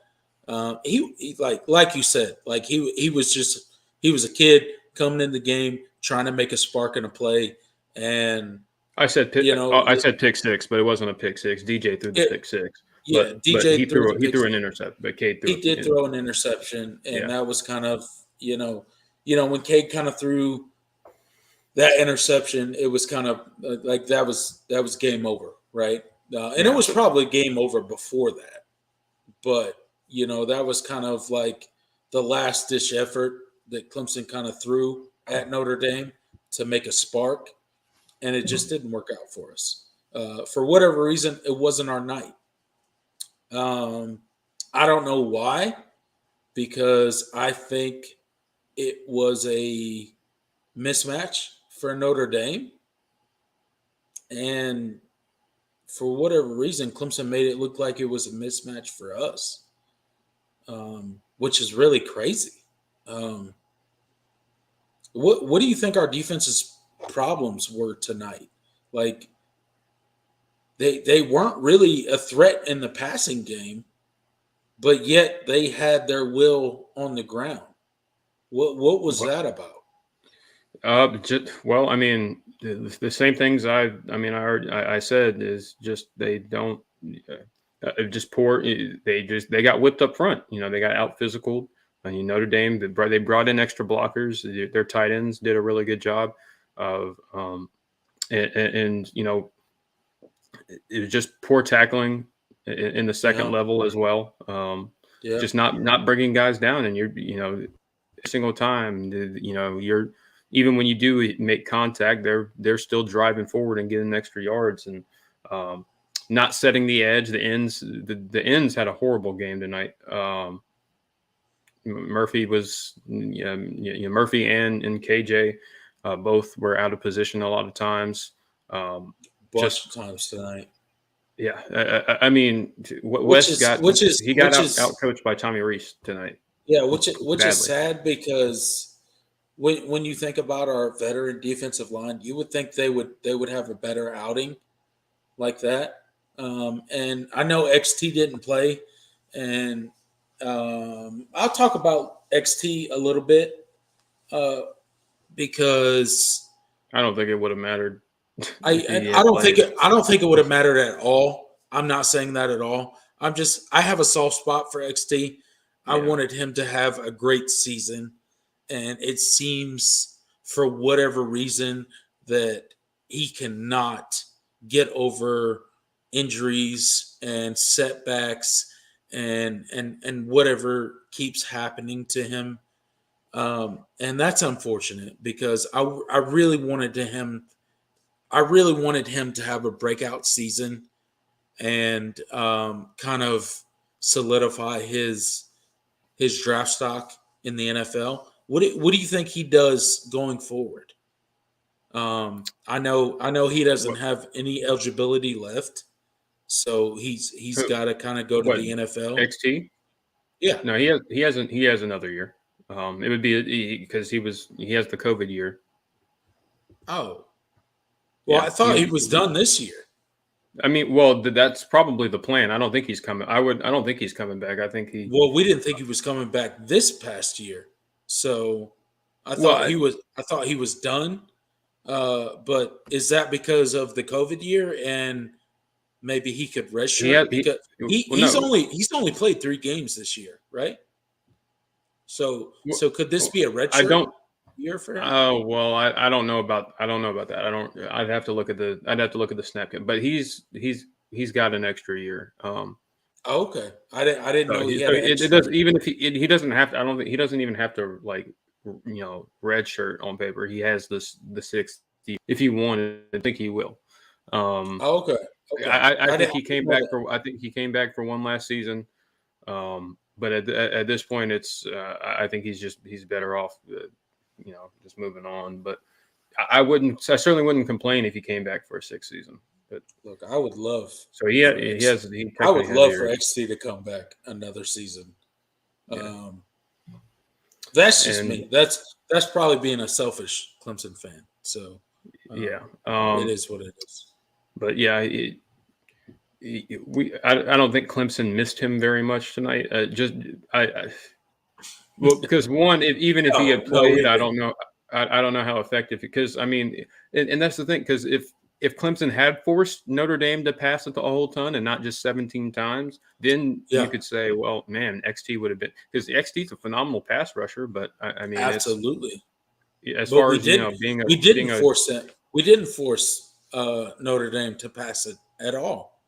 He like you said, like he was a kid coming in the game trying to make a spark in a play, and you know I said pick six, but it wasn't a pick six. DJ threw the it, pick six, yeah, but DJ threw the he pick. threw an intercept, but Cade threw He it. did throw an interception, and Yeah, that was kind of when Cade kind of threw that interception, it was kind of like that was game over, right? And it yeah. was probably game over before that, but that was kind of like the last ditch effort that Clemson kind of threw at Notre Dame to make a spark, and it just didn't work out for us. For whatever reason, it wasn't our night. Um, I don't know why, because I think it was a mismatch for Notre Dame. And for whatever reason, Clemson made it look like it was a mismatch for us, which is really crazy. Um, what do you think our defense's problems were tonight? Like they weren't really a threat in the passing game, but yet they had their will on the ground. What was that about? Well, I mean, the same things I said is just they don't just poor. They got whipped up front. They got out physical. Notre Dame they brought in extra blockers. Their tight ends did a really good job of and it was just poor tackling in the second Yeah, level as well. yeah, Just not bringing guys down, and every single time you're even when you do make contact, they're still driving forward and getting extra yards and not setting the edge. The ends had a horrible game tonight. Murphy was Murphy and KJ both were out of position a lot of times. bunch of Just times tonight. yeah, I mean, West he got Which out is coached by Tommy Reese tonight yeah, which is badly. sad because when you think about our veteran defensive line, you would think they would have a better outing like that. And I know XT didn't play, and I'll talk about XT a little bit. Uh, because I don't think it would have mattered if I he I had don't think played. it would have mattered at all. I'm not saying that at all. I have a soft spot for XT. I Yeah. wanted him to have a great season, and it seems for whatever reason that he cannot get over injuries and setbacks and whatever keeps happening to him. And that's unfortunate because I really wanted him to have a breakout season and kind of solidify his draft stock in the NFL. What do you think he does going forward? I know he doesn't What? have any eligibility left, so he's got to kind of go to What? the NFL. XT? Yeah. No, he has another year. It would be because he has the COVID year. Oh, well, Yeah. I thought he was done this year. I mean, well, that's probably the plan. I don't think he's coming. I don't think he's coming back. I think he. Well, we didn't think he was coming back this past year, so Well, I, I thought he was done. But is that because of the COVID year and maybe he could he had redshirt he. because Well, no. he's only played 3 games this year, right? Well, So could this be a I redshirt don't. year for him? Oh well, I don't know about that. I don't. I'd have to look at the snap count. But he's got an extra year. Oh, okay, I didn't know he So had an it extra does year. even if he doesn't have to. I don't think he doesn't even have to red shirt on paper. He has the 60. If he wanted, I think he will. Um, Oh, okay, okay. I think I he came didn't know back that. for. I think he came back for one last season. But at this point, I think he's better off, just moving on. But I certainly wouldn't complain if he came back for a sixth season. But Look, I would love so for X. he I would technically has a love for year. XT to come back another season. Yeah, Um, that's just and me. That's probably being a selfish Clemson fan. So yeah, it is what it is. but yeah, I don't think Clemson missed him very much tonight. Well, because one, even if he had No, we played, I didn't. don't know. I don't know how effective. Because I mean, and that's the thing. Because if Clemson had forced Notre Dame to pass it the whole ton and not just 17 times, then you Yeah, could say, well, man, XT would have been, because XT is a phenomenal pass rusher. But I mean, it's absolutely. as But far as being a we didn't force Notre Dame to pass it at all.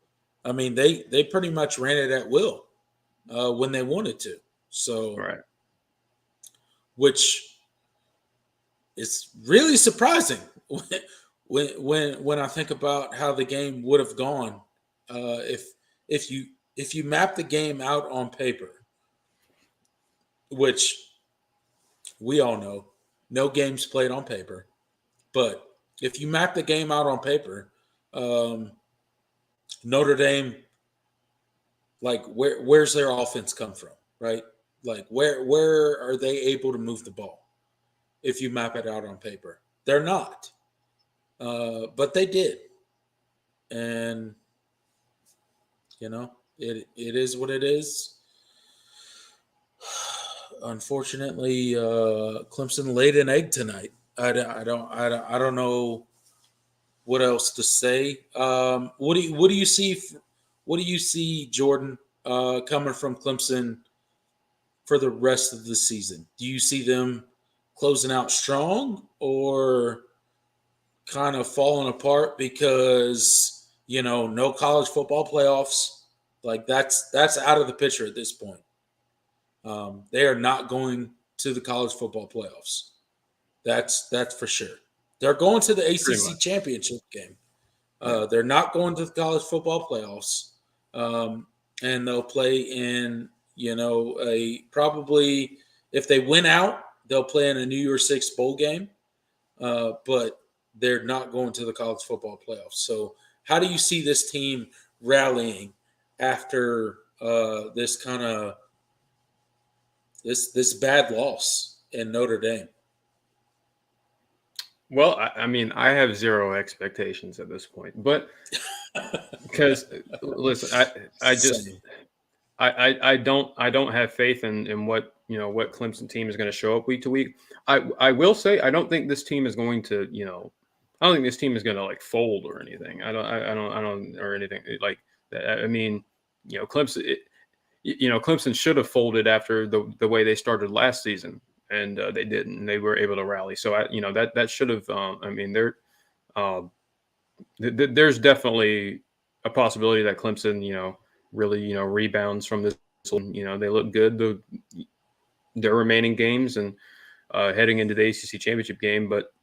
I mean, they pretty much ran it at will when they wanted to. So, right. which is really surprising when I think about how the game would have gone if if you if you map the game out on paper, which we all know, no games played on paper. But if you map the game out on paper, um, Notre Dame, like where's their offense come from, right? Like where are they able to move the ball? If you map it out on paper, they're not, but they did, and it is what it is. Unfortunately, Clemson laid an egg tonight. I don't know what else to say. What do you see? What do you see, Jordan, coming from Clemson for the rest of the season? Do you see them closing out strong or kind of falling apart because no college football playoffs? Like that's out of the picture at this point. They are not going to the college football playoffs. That's for sure. They're going to the Pretty ACC much. championship game. Yeah. They're not going to the college football playoffs, and they'll play in a probably if they win out, they'll play in a New Year's Six bowl game. But they're not going to the college football playoffs. So, how do you see this team rallying after this kind of this bad loss in Notre Dame? Well, I mean, I have zero expectations at this point, but because listen, I just Same. I don't have faith in what what Clemson team is going to show up week to week. I will say I don't think this team is going to I don't think this team is going to like fold or anything. I don't or anything like that. I mean Clemson Clemson should have folded after the way they started last season, and they didn't. And they were able to rally. So that should have. I mean uh, there's definitely a possibility that Clemson really rebounds from this. They look good their remaining games and heading into the ACC championship game. But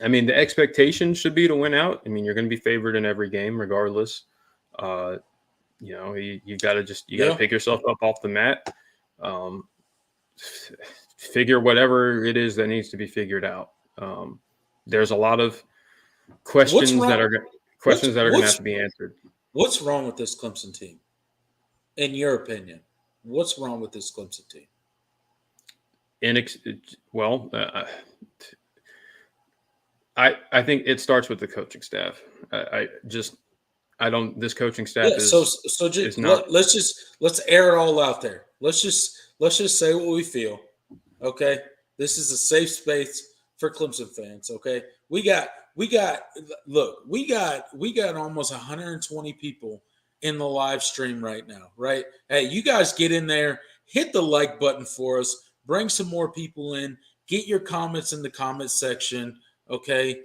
I mean, the expectation should be to win out. I mean, you're going to be favored in every game, regardless. You got to pick yourself up off the mat, figure whatever it is that needs to be figured out. There's a lot of questions that are going to have to be answered. What's wrong with this Clemson team? In your opinion, what's wrong with this Clemson team? I think it starts with the coaching staff. This coaching staff is not. Let's air it all out there. Let's just say what we feel. Okay, this is a safe space for Clemson fans. Okay, we got almost 120 people in the live stream right now. Right? Hey, you guys get in there, hit the like button for us, bring some more people in, get your comments in the comment section. Okay,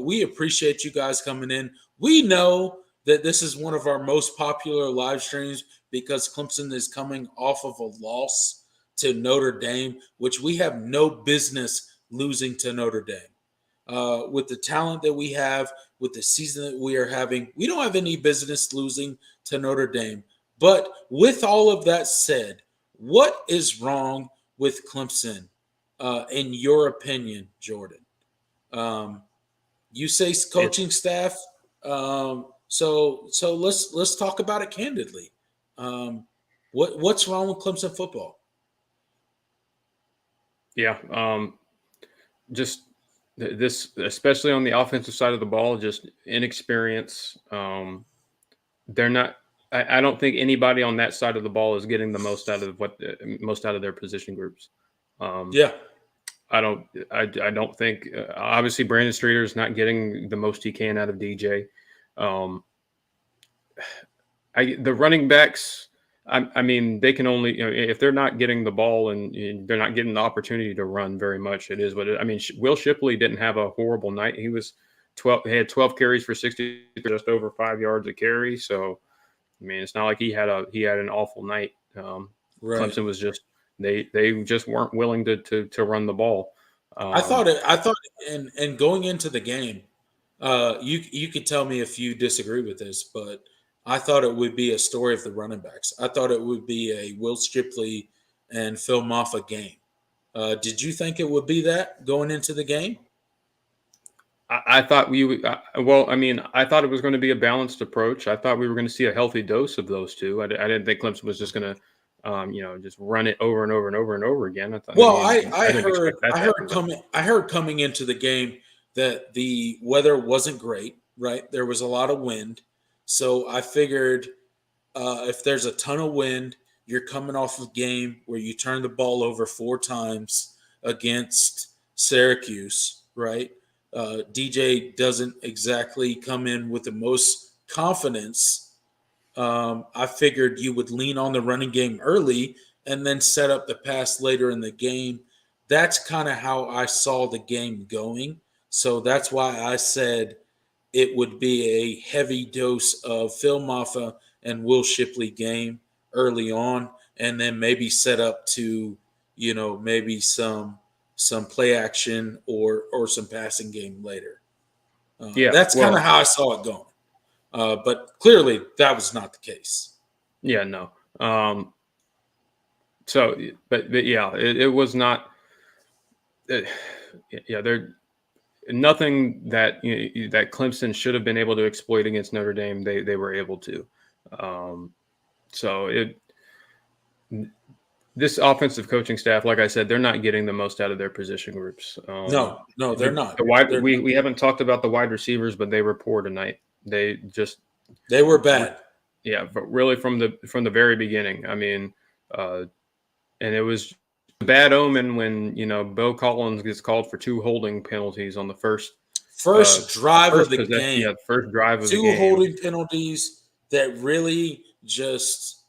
we appreciate you guys coming in. We know that this is one of our most popular live streams because Clemson is coming off of a loss to Notre Dame, which we have no business losing to Notre Dame. With the talent that we have, with the season that we are having, we don't have any business losing to Notre Dame. But with all of that said, what is wrong with Clemson, in your opinion, Jordan? You say coaching staff. So let's talk about it candidly. What's wrong with Clemson football? Yeah, just this, especially on the offensive side of the ball, just inexperience. They're not. I don't think anybody on that side of the ball is getting the most out of their position groups. I don't think obviously Brandon Streeter is not getting the most he can out of DJ. The running backs, I mean, they can only if they're not getting the ball and they're not getting the opportunity to run very much. It is what it. I mean, Will Shipley didn't have a horrible night. He had 12 carries for 60, just over 5 yards a carry. So, I mean, it's not like he had an awful night. Right. Clemson was just. They just weren't willing to run the ball. I thought, and going into the game, you could tell me if you disagree with this, but I thought it would be a story of the running backs. I thought it would be a Will Shipley and Phil Maffa game. Did you think it would be that going into the game? I thought we would. I thought it was going to be a balanced approach. I thought we were going to see a healthy dose of those two. I didn't think Clemson was just going to. Just run it over and over and over and over again. I heard coming into the game that the weather wasn't great, right? There was a lot of wind. So I figured if there's a ton of wind, you're coming off a game where you turn the ball over 4 times against Syracuse, right? DJ doesn't exactly come in with the most confidence. I figured you would lean on the running game early and then set up the pass later in the game. That's kind of how I saw the game going. So that's why I said it would be a heavy dose of Phil Maffa and Will Shipley game early on, and then maybe set up to, maybe some play action or some passing game later. That's kind of how I saw it going. But clearly that was not the case. Yeah, no. It was not. There nothing that that Clemson should have been able to exploit against Notre Dame. They were able to. This offensive coaching staff, like I said, they're not getting the most out of their position groups. No, they're not. We haven't talked about the wide receivers, but they were poor tonight. They were bad. Yeah, but really from the very beginning. I mean, and it was a bad omen when Bo Collins gets called for 2 holding penalties on the first First drive of first the possession, game, first drive of the 2 game. holding penalties that really just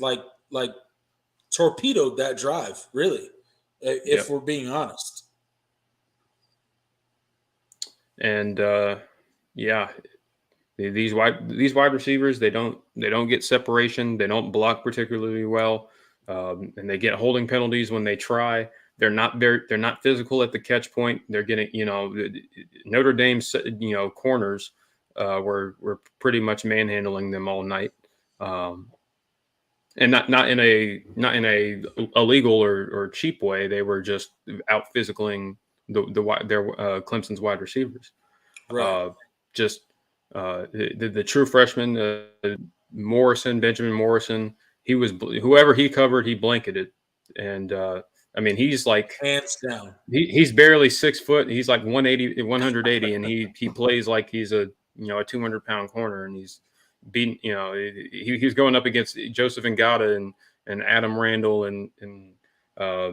like like torpedoed that drive. Really, if Yep. we're being honest. And yeah, these wide receivers, they don't get separation, they don't block particularly well, and they get holding penalties when they try. They're not physical at the catch point. They're getting Notre Dame's corners were pretty much manhandling them all night, um, and not in a illegal or cheap way. They were just out physicaling their Clemson's wide receivers. Right. Uh, just the true freshman, Benjamin Morrison. He was whoever he covered, he blanketed, and I mean he's like Hands down. he's barely 6 foot. He's like 180, and he plays like he's a 200-pound corner, and he's beating he's going up against Joseph Ngata and Adam Randall uh,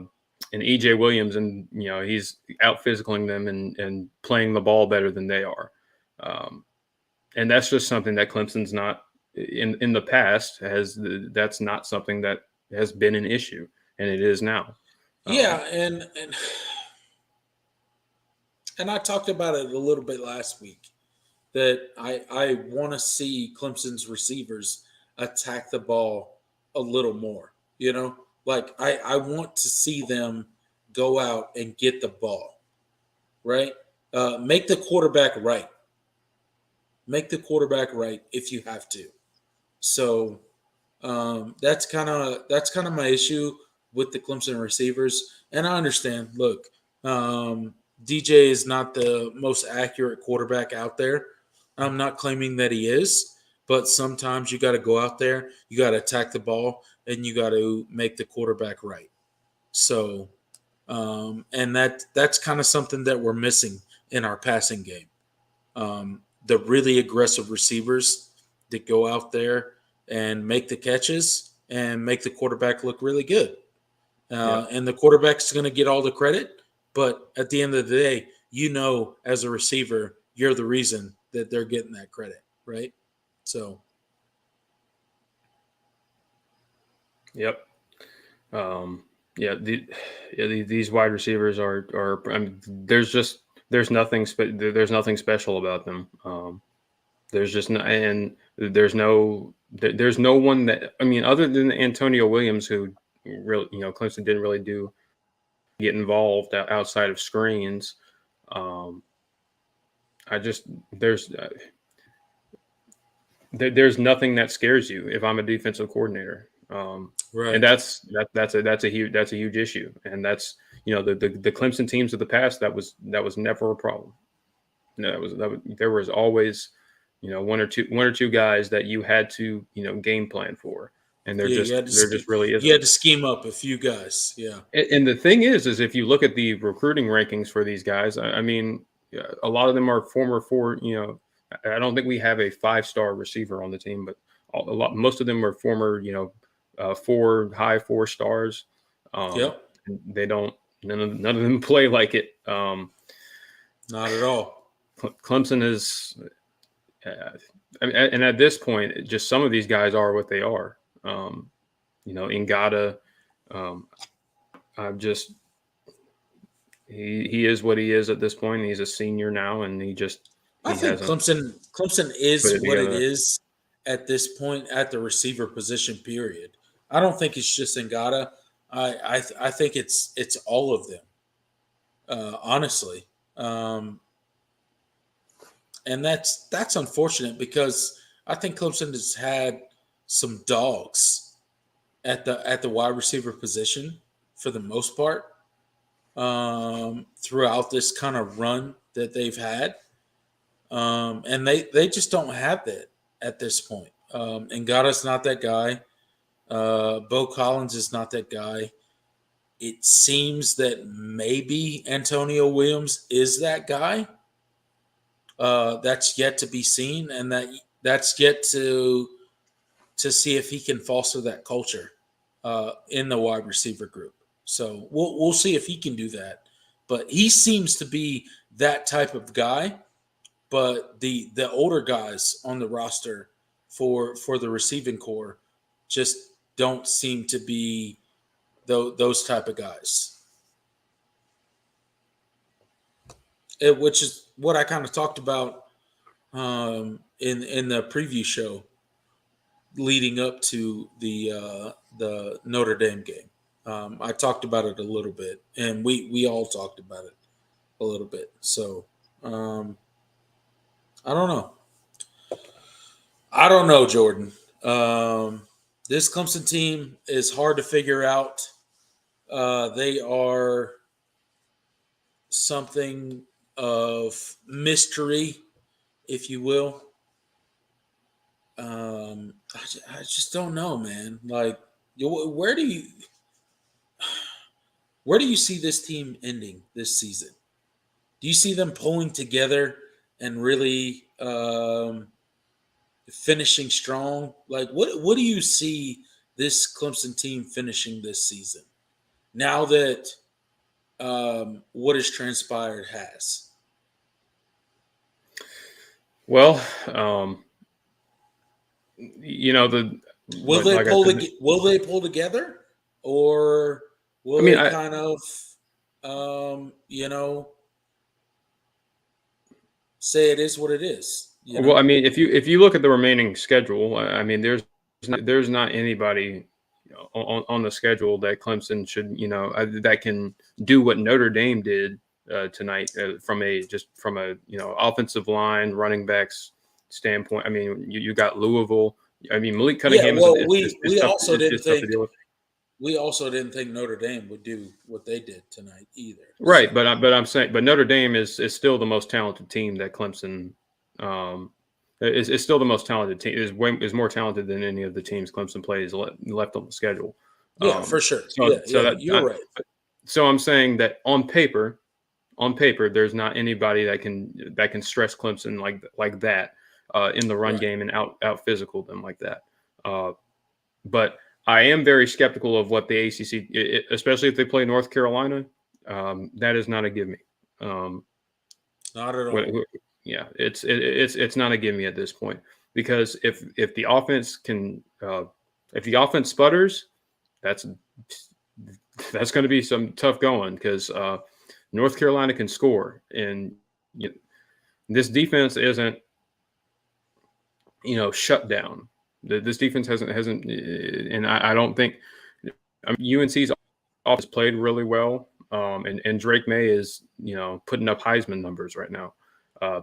and EJ Williams, and he's out physicaling them and playing the ball better than they are, and that's just something that Clemson's not in the past that's not something that has been an issue, and it is now. Yeah, and I talked about it a little bit last week that I want to see Clemson's receivers attack the ball a little more. Like I want to see them go out and get the ball, right? Make the quarterback right. Make the quarterback right if you have to. So that's kind of my issue with the Clemson receivers. And I understand. Look, DJ is not the most accurate quarterback out there. I'm not claiming that he is, but sometimes you got to go out there, you got to attack the ball, and you got to make the quarterback right. So, and that's kind of something that we're missing in our passing game. The really aggressive receivers that go out there and make the catches and make the quarterback look really good. Yeah. And the quarterback's going to get all the credit, but at the end of the day, as a receiver, you're the reason that they're getting that credit, right? So, Yep. Yeah. These wide receivers are. I mean, there's nothing special about them. There's just no, and there's no one that, I mean, other than Antonio Williams, who really Clemson didn't really get involved outside of screens. Um, I just there's nothing that scares you if I'm a defensive coordinator. right. And that's a huge issue, and that's the Clemson teams of the past, that was never a problem. There was always one or two guys that you had to game plan for, and Yeah, you had to there just really you had isn't. to scheme up a few guys. Yeah. And the thing is if you look at the recruiting rankings for these guys, I mean, a lot of them are former I don't think we have a 5-star receiver on the team, but most of them are former, 4 stars. Yep. They don't, none of them play like it. Not at all. Clemson is, and at this point, just some of these guys are what they are. Ngata, I'm just, he is what he is at this point. He's a senior now, and he I think hasn't Clemson put is it what it together. is at this point at the receiver position. Period. I don't think it's just Ngata. I think it's all of them. Honestly, and that's unfortunate because I think Clemson has had some dogs at the wide receiver position for the most part throughout this kind of run that they've had. And they just don't have that at this point. Ngata's not that guy. Bo Collins is not that guy. It seems that maybe Antonio Williams is that guy. That's yet to be seen, and that's yet to to see if he can foster that culture in the wide receiver group. So we'll see if he can do that. But he seems to be that type of guy. But the older guys on the roster for the receiving core just don't seem to be those type of guys. Which is what I kind of talked about in the preview show leading up to the Notre Dame game. I talked about it a little bit, and we all talked about it a little bit. So I don't know. I don't know, Jordan. This Clemson team is hard to figure out. They are something of mystery, if you will. I just don't know, man. Like, where do you see this team ending this season? Do you see them pulling together and really finishing strong? Like, what do you see this Clemson team finishing this season? Now that what has transpired has. Well, you know, Will they pull together, or will they kind of say it is what it is? Well, I mean, if you look at the remaining schedule, I mean, there's not anybody on the schedule that Clemson should, that can do what Notre Dame did tonight from a offensive line, running backs standpoint. I mean, you got Louisville. I mean, Malik Cunningham is tough to deal with. We also didn't think Notre Dame would do what they did tonight either. Right, so. but I'm saying, but Notre Dame is still the most talented team that Clemson is still the most talented team. Is more talented than any of the teams Clemson plays left on the schedule. Yeah, for sure. You're right. So I'm saying that on paper, there's not anybody that can stress Clemson like that in the run game and out physical them like that. But I am very skeptical of what the ACC, especially if they play North Carolina. That is not a give me. Not at all. Yeah, it's not a give me at this point, because if the offense sputters, that's going to be some tough going, because North Carolina can score, and this defense isn't shut down. This defense hasn't, and I don't think UNC's offense played really well, and Drake May is putting up Heisman numbers right now.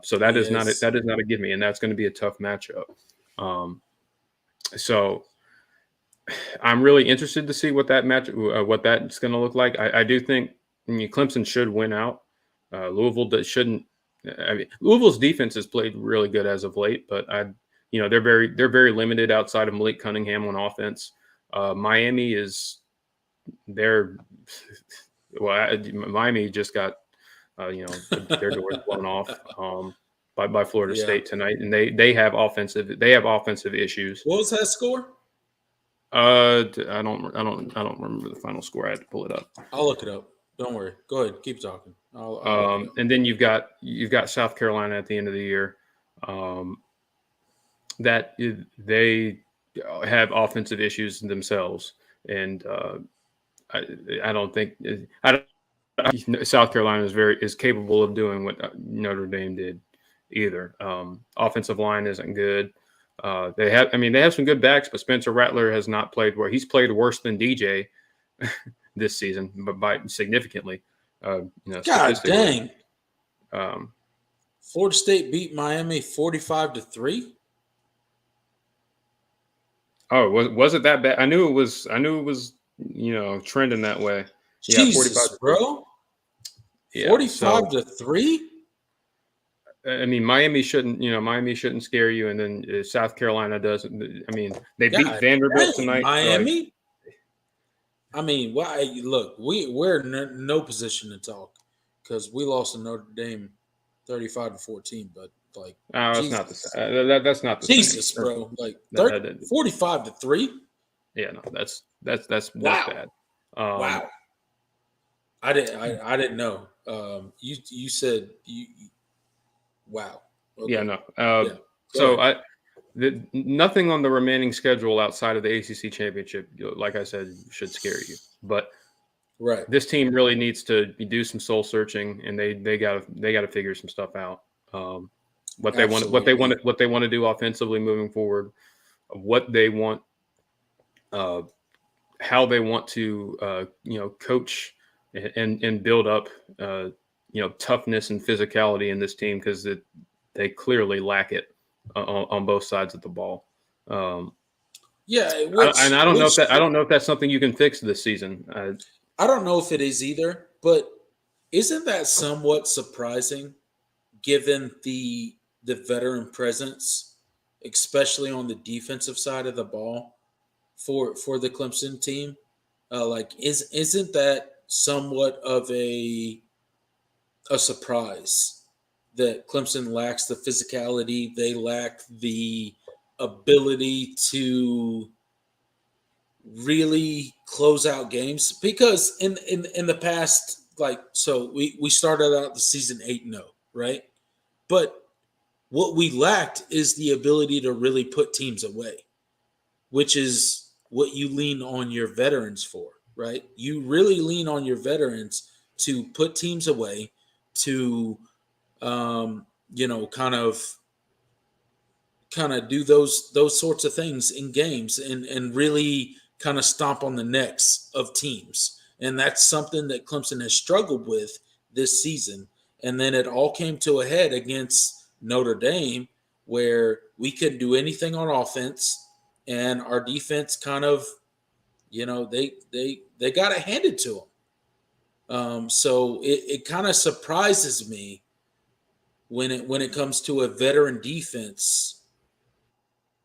So that is not a give me, and that's going to be a tough matchup. So I'm really interested to see what that what that's going to look like. I do think Clemson should win out. Louisville shouldn't. I mean, Louisville's defense has played really good as of late, but they're very limited outside of Malik Cunningham on offense. Miami is Miami just got their doors blown off by Florida State tonight, and they have offensive issues. What was that score? I don't remember the final score. I had to pull it up. I'll look it up. Don't worry. Go ahead. Keep talking. And then you've got South Carolina at the end of the year. That they have offensive issues themselves, and I don't think South Carolina is capable of doing what Notre Dame did either. Offensive line isn't good. They have some good backs, but Spencer Rattler has not played where he's played worse than DJ this season, but by significantly. God dang! Florida State beat Miami 45-3. Oh, was it that bad? I knew it was trending that way. Jesus, 45 bro. 45-3. I mean, Miami shouldn't scare you, and then South Carolina doesn't. I mean, they beat Vanderbilt tonight. Miami. I mean, look, we're in no position to talk because we lost to Notre Dame 35-14. But Like, That's not the Jesus, same. That's not the same. Jesus, bro. Like That- that- 45-3. yeah, no, that's Wow, bad. Um, wow. I didn't know. You said wow. yeah, Okay. no. Yeah. Go So ahead. nothing on the remaining schedule outside of the ACC championship, like I said, should scare you. But Right. this team really needs to do some soul searching, and they got to figure some stuff out. Absolutely. What they want to do offensively moving forward, what they want, uh, how they want to coach and build up toughness and physicality in this team, because they clearly lack it on both sides of the ball. Yeah. And I don't know if that's something you can fix this season. I don't know if it is either, but isn't that somewhat surprising given the veteran presence, especially on the defensive side of the ball for the Clemson team? Like, isn't that somewhat of a surprise that Clemson lacks the physicality, they lack the ability to really close out games? Because in the past, like, so we started out the season 8-0, right? But what we lacked is the ability to really put teams away, which is what you lean on your veterans for, right? You really lean on your veterans to put teams away, to kind of do those sorts of things in games, and really kind of stomp on the necks of teams. And that's something that Clemson has struggled with this season. And then it all came to a head against Notre Dame, where we couldn't do anything on offense, and our defense kind of, they got it handed to them. So it kind of surprises me when it comes to a veteran defense.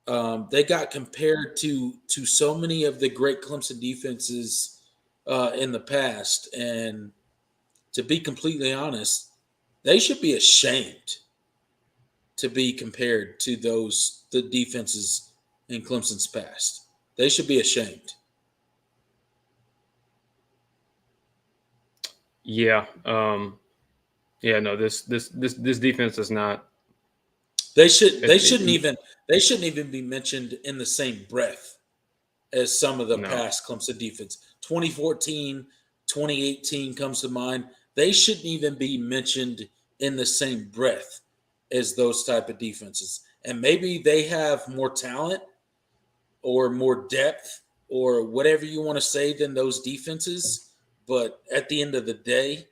They got compared to so many of the great Clemson defenses in the past, and to be completely honest, they should be ashamed to be compared to the defenses in Clemson's past. They should be ashamed. Yeah. Yeah. No. This defense is not. They should It, they it, shouldn't even they shouldn't even be mentioned in the same breath as some of the no. past Clemson defense. 2014, 2018 comes to mind. They shouldn't even be mentioned in the same breath as those type of defenses. And maybe they have more talent or more depth or whatever you want to say than those defenses. But at the end of the day,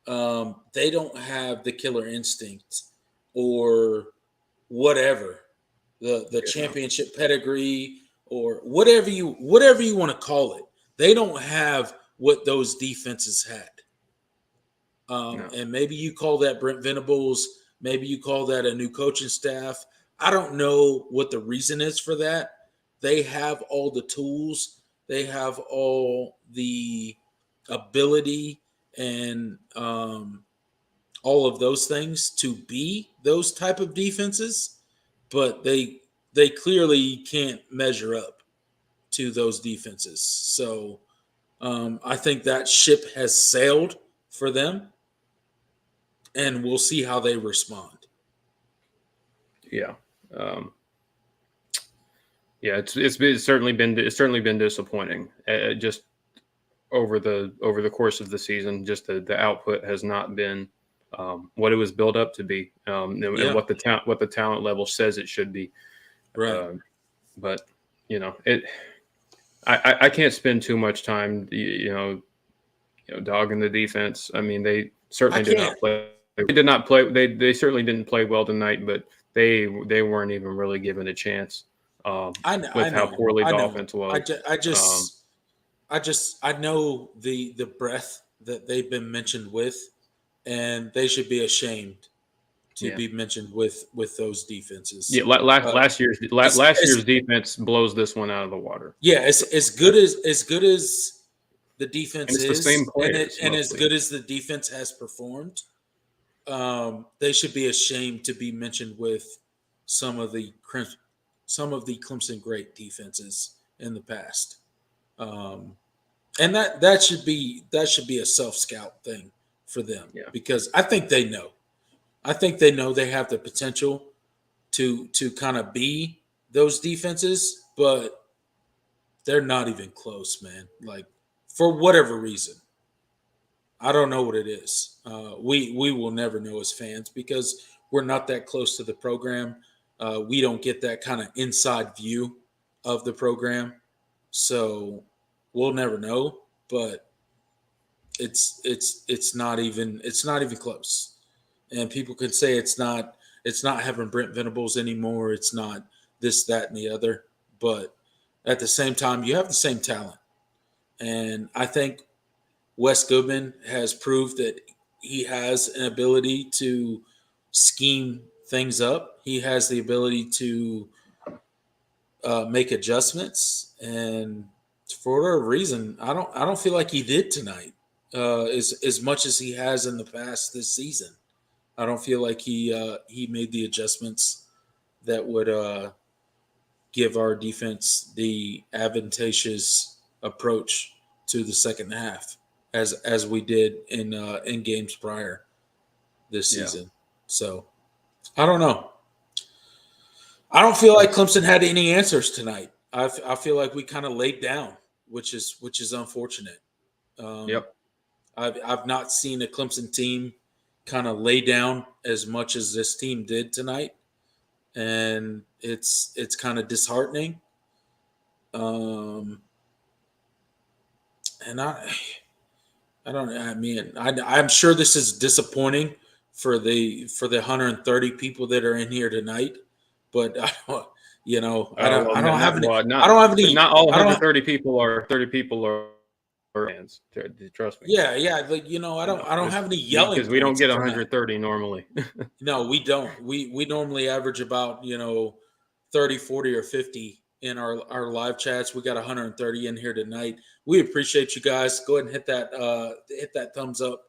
they don't have the killer instinct or whatever, the Yeah, no. championship pedigree or whatever you want to call it. They don't have what those defenses had. No. And maybe you call that Brent Venables. Maybe you call that a new coaching staff. I don't know what the reason is for that. They have all the tools. They have all the ability and all of those things to be those type of defenses, but they clearly can't measure up to those defenses. So I think that ship has sailed for them, and we'll see how they respond. Yeah. Um, yeah. It's certainly been disappointing. Just over the course of the season, just the output has not been what it was built up to be, and Yeah, what the talent level says it should be. right. But it. I can't spend too much time, dogging the defense. I mean, they I certainly did can't. not play. They did not play. They certainly didn't play well tonight, but they weren't even really given a chance I know. I with how know. poorly I the know. offense was. Um, I know the breath that they've been mentioned with, and they should be ashamed to yeah, be mentioned with those yeah. defenses. As, Last as year's defense blows this one out of the water. yeah, as good as the And defense it's the same is, and players as mostly. good as the defense has performed, they should be ashamed to be mentioned with some of the Clemson great defenses in the past. Um, and that should be a self scout thing for them Yeah. because I think they know. I think they know they have the potential to kind of be those defenses, but they're not even close, man. Like for whatever reason, I don't know what it is. We will never know as fans because we're not that close to the program. We don't get that kind of inside view of the program, so we'll never know. But it's not even close. And people could say it's not having Brent Venables anymore. It's not this, that, and the other. But at the same time, you have the same talent, and I think Wes Goodman has proved that he has an ability to scheme things up. He has the ability to make adjustments, and for whatever reason, I don't feel like he did tonight as much as he has in the past this season. I don't feel like he made the adjustments that would give our defense the advantageous approach to the second half as we did in games prior this Yeah. season. So I don't know. I don't feel like Clemson had any answers tonight. I feel like we kind of laid down, which is unfortunate. Um, Yep. I've not seen a Clemson team kind of lay down as much as this team did tonight, and it's kind of disheartening. Um, and I don't. I mean, I'm sure this is disappointing for the 130 people that are in here tonight, but I don't. You know, Well, I don't have any. I not don't have any. not all I don't. 130 people are 30 people are fans. Trust me. Yeah, yeah. Like, I don't have any yelling Because we don't points get from that. 130 normally. No, we don't. We normally average about 30, 40, or 50 in our live chats. We got 130 in here tonight. We appreciate you guys. Go ahead and hit that thumbs up.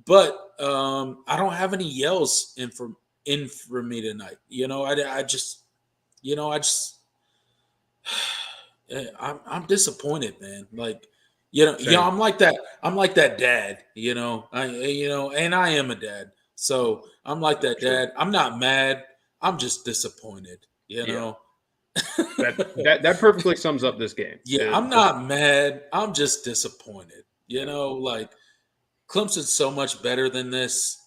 But I don't have any yells in for me tonight. I just I just I'm disappointed, man. Like, Same. I'm like that. I'm like that dad. And I am a dad. So I'm like that True. dad. I'm not mad. I'm just disappointed. Yeah. That perfectly sums up this game. Yeah, I'm For not mad. I'm just disappointed. Like Clemson's so much better than this.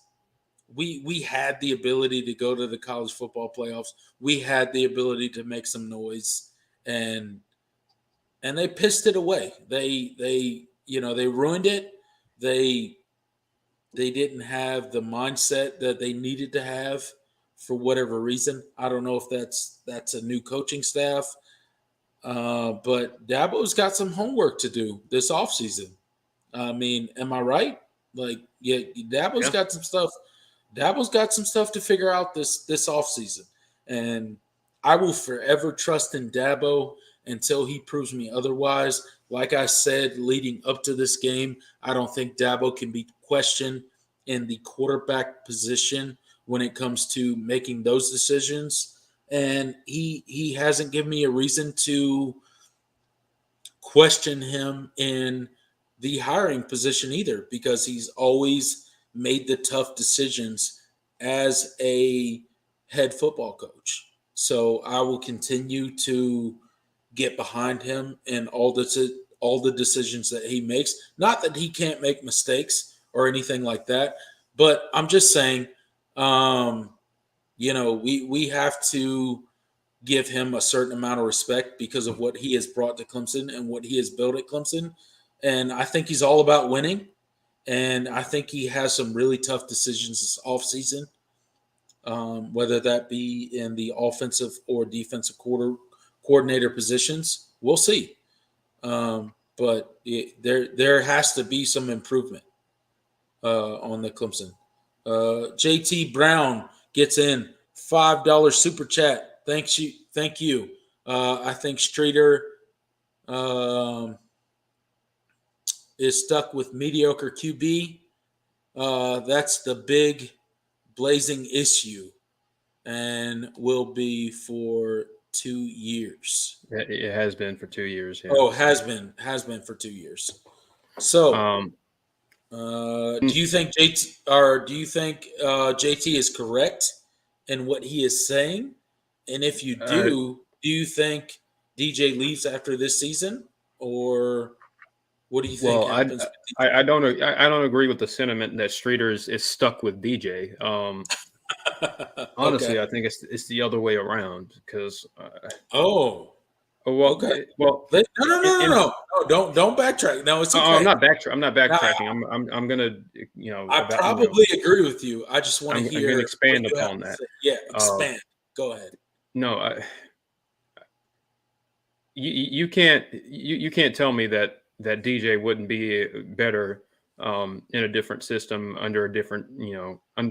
We had the ability to go to the college football playoffs. We had the ability to make some noise, and they pissed it away. They ruined it. They didn't have the mindset that they needed to have for whatever reason. I don't know if that's a new coaching staff, but Dabo's got some homework to do this offseason. I mean, am I right? Like, yeah, Dabo's yeah. got some stuff. Dabo's got some stuff to figure out this offseason. And I will forever trust in Dabo until he proves me otherwise. Like I said, leading up to this game, I don't think Dabo can be questioned in the quarterback position when it comes to making those decisions. And he hasn't given me a reason to question him in the hiring position either, because he's always made the tough decisions as a head football coach. So I will continue to get behind him in all the decisions that he makes. Not that he can't make mistakes or anything like that, but I'm just saying, we have to give him a certain amount of respect because of what he has brought to Clemson and what he has built at Clemson. And I think he's all about winning. And I think he has some really tough decisions this offseason, whether that be in the offensive or defensive coordinator positions. We'll see. But there has to be some improvement on the Clemson. JT Brown gets in $5 super chat. Thank you. I think Streeter is stuck with mediocre QB. That's the big blazing issue and will be for 2 years. It has been for 2 years. Yeah. Oh, has been for 2 years. So, Um, do you think JT is correct in what he is saying? And if you uh, do you think DJ leaves after this season, or what do you think well, happens with I don't agree with the sentiment that Streeter is stuck with DJ. DJ? Honestly, Okay. I think it's the other way around because Oh, well, okay. well, No, no, no, no, in, no, no! Don't backtrack. No, it's I'm okay. not I'm not Now, backtracking. I'm gonna I about probably agree with you. I just want to I'm gonna hear what expand you have upon to that. say. Yeah, Uh, expand. Go ahead. no, you can't tell me that DJ wouldn't be better in a different system under a different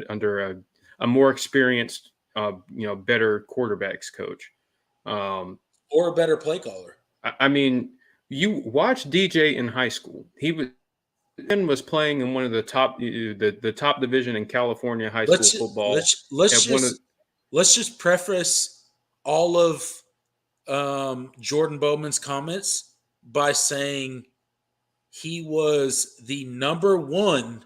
under a more experienced better quarterbacks coach. Um, Or a better play caller. I mean, you watch DJ in high school. He was playing in one of the the top division in California high school Let's football let's let's at one of just let's just preface all of Jordan Bowman's comments by saying he was the number one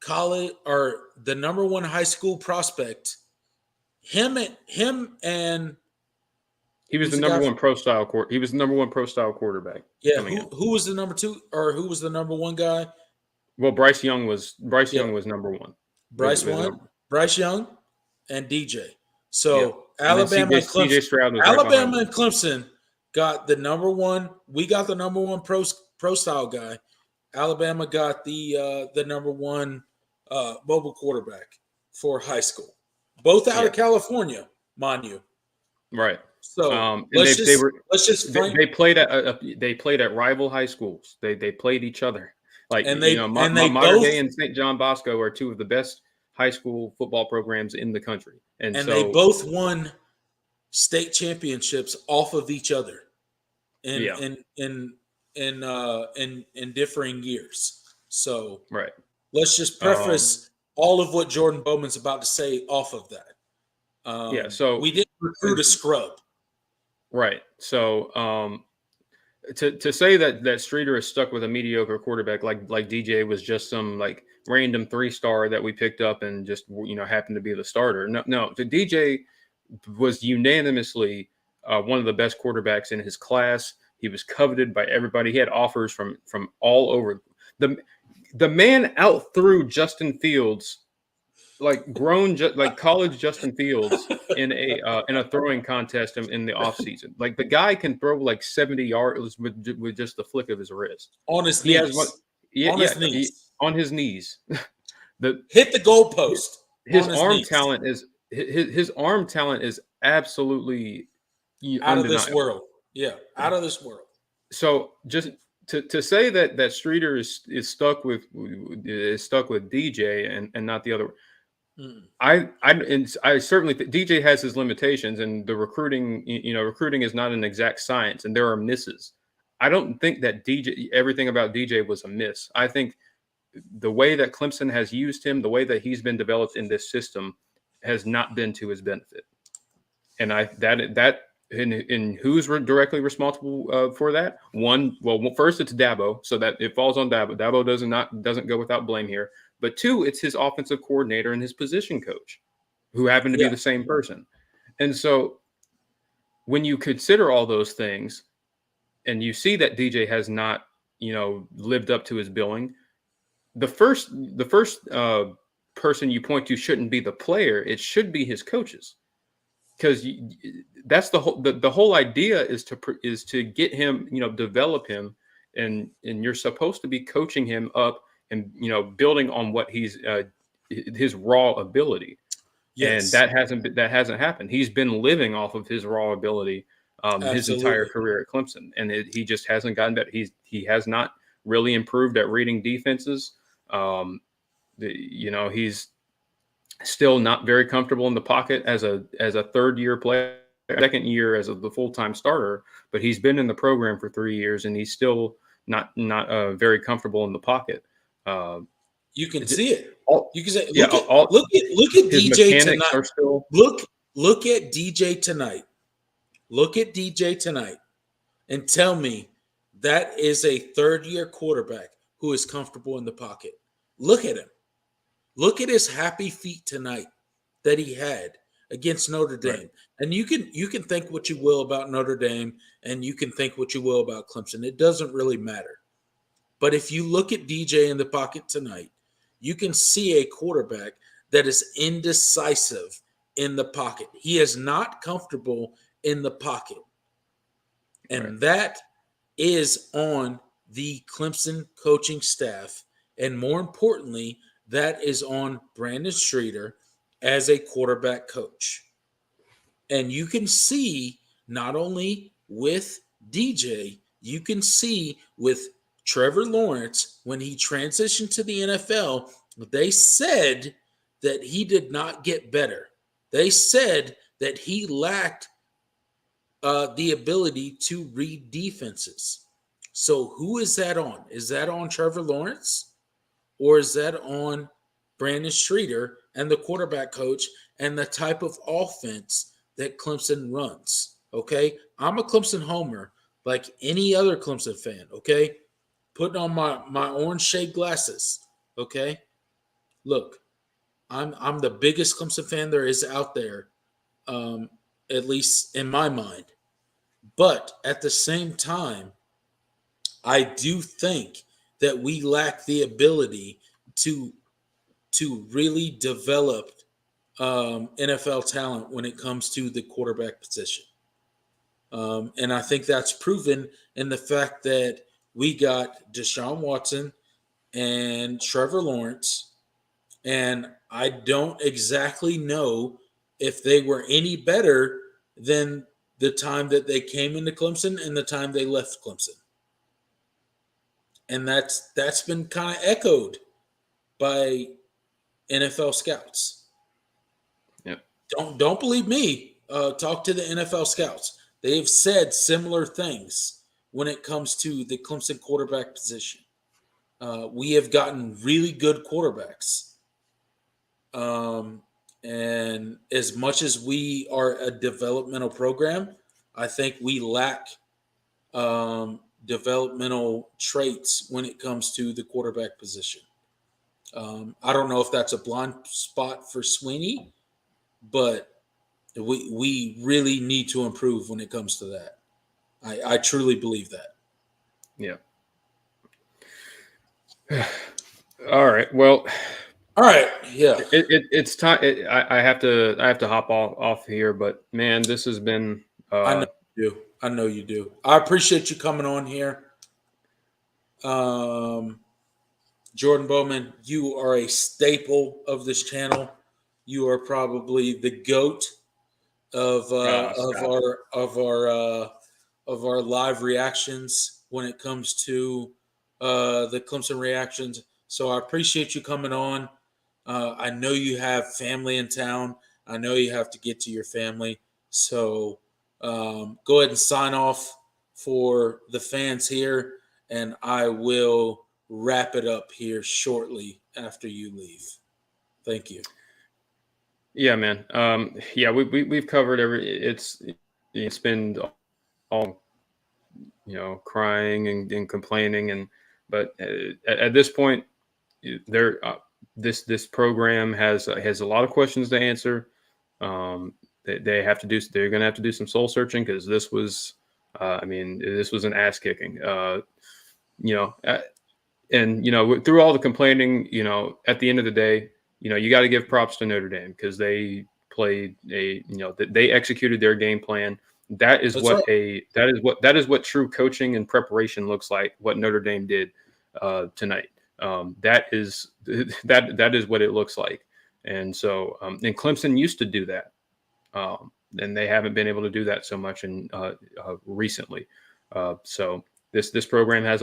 college or the number one high school prospect. Him and he was who's the the number guy? one pro style he was the number one pro style quarterback Yeah, coming in. who was the number two or who was the number one guy? Well, Bryce Yeah, Young was number one. Bryce Was one, number Bryce Young, and DJ. yeah, So and then CJ Stroud was right behind Alabama him. and Clemson got the number one. We got the number one pro style guy. Alabama got the number one mobile quarterback for high school. Both out Yeah, of California, mind you. right. So And let's just frame they played at rival high schools. They played each other. Like and they and they Modern both Day and St. John Bosco are two of the best high school football programs in the country. And and they so both won state championships off of each other in yeah, in differing years. So right. let's just Um, preface all of what Jordan Bowman's about to say off of that. yeah. So We didn't recruit a scrub. right. So to say that Streeter is stuck with a mediocre quarterback like DJ was just some like random 3-star that we picked up and just happened to be the starter. No. The DJ was unanimously one of the best quarterbacks in his class. He was coveted by everybody. He had offers from all over. The man out threw Justin Fields, like like college Justin Fields in a throwing contest in the offseason. Like the guy can throw like 70 yards with just the flick of his wrist. On his He has one. knees. Yeah, On yeah, his knees. on his knees. the Hit the goalpost his on his arm knees. talent is his arm talent is absolutely Out of this undeniable. world. Yeah, out of this world. So just to say that Streeter is stuck with DJ and not the other. Mm. I certainly think DJ has his limitations, and the recruiting recruiting is not an exact science, and there are misses. I don't think that everything about DJ was a miss. I think the way that Clemson has used him, the way that he's been developed in this system, has not been to his benefit. And in who's directly responsible for that? First it's Dabo, so that it falls on Dabo. Dabo doesn't go without blame here. But two, it's his offensive coordinator and his position coach, who happen to be Yeah. the same person. And so when you consider all those things, and you see that DJ has not, lived up to his billing, the first person you point to shouldn't be the player; it should be his coaches, because that's the whole idea is to get him, develop him, and you're supposed to be coaching him up and building on what he's his raw ability. And Yes. that hasn't happened. He's been living off of his raw ability his entire Absolutely. career at Clemson, and he just hasn't gotten better. He has not really improved at reading defenses. He's still not very comfortable in the pocket as a third year player, second year as the full-time starter, but he's been in the program for 3 years and he's still not very comfortable in the pocket. You can see it. All, You can say, yeah, look at his DJ mechanics tonight. are still Look at DJ tonight. Look at DJ tonight, and tell me that is a third-year quarterback who is comfortable in the pocket. Look at him. Look at his happy feet tonight that he had against Notre right. Dame. And you can think what you will about Notre Dame, and you can think what you will about Clemson. It doesn't really matter. But if you look at DJ in the pocket tonight, you can see a quarterback that is indecisive in the pocket. He is not comfortable in the pocket. Right. And that is on the Clemson coaching staff. And more importantly, that is on Brandon Streeter as a quarterback coach. And you can see not only with DJ, you can see with Trevor Lawrence when he transitioned to the NFL, they said that he did not get better. They said that he lacked the ability to read defenses. So who is that on? Is that on Trevor Lawrence? Or is that on Brandon Streeter and the quarterback coach and the type of offense that Clemson runs? Okay. I'm a Clemson homer like any other Clemson fan. Okay. Putting on my orange shade glasses. Okay. Look, I'm the biggest Clemson fan there is out there, at least in my mind. But at the same time, I do think that we lack the ability to really develop NFL talent when it comes to the quarterback position. And I think that's proven in the fact that we got Deshaun Watson and Trevor Lawrence, and I don't exactly know if they were any better than the time that they came into Clemson and the time they left Clemson. And that's been kind of echoed by NFL scouts. Yep. Don't believe me. Talk to the NFL scouts. They have said similar things when it comes to the Clemson quarterback position. We have gotten really good quarterbacks. And as much as we are a developmental program, I think we lack developmental traits when it comes to the quarterback position. I don't know if that's a blind spot for Sweeney, but we really need to improve when it comes to that. I truly believe that. Yeah. All right. Well, all right. Yeah. It's time. I have to hop off here, but man, this has been. I know you do. I know you do. I appreciate you coming on here. Jordan Bowman, you are a staple of this channel. You are probably the GOAT of our live reactions when it comes to the Clemson reactions. So I appreciate you coming on. I know you have family in town. I know you have to get to your family. So go ahead and sign off for the fans here, and I will wrap it up here shortly after you leave. Thank you. Yeah, man. Yeah, we've covered it's been all crying and complaining, but at this point, this program has a lot of questions to answer. They're going to have to do some soul searching, because this was this was an ass kicking. And through all the complaining, at the end of the day, you got to give props to Notre Dame, because they played they executed their game plan. That is what true coaching and preparation looks like. What Notre Dame did tonight. That is what it looks like. And so, and Clemson used to do that, and they haven't been able to do that so much recently. So this program has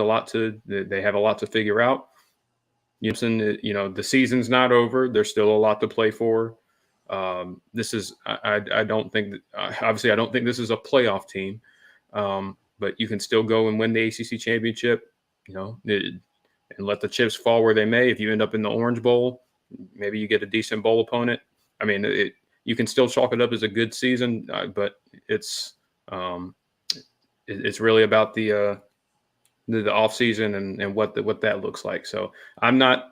they have a lot to figure out. The season's not over. There's still a lot to play for. I don't think this is a playoff team, but you can still go and win the ACC championship. and let the chips fall where they may. If you end up in the Orange Bowl, maybe you get a decent bowl opponent. I mean, you can still chalk it up as a good season, but it's really about the off season and what that looks like. So I'm not,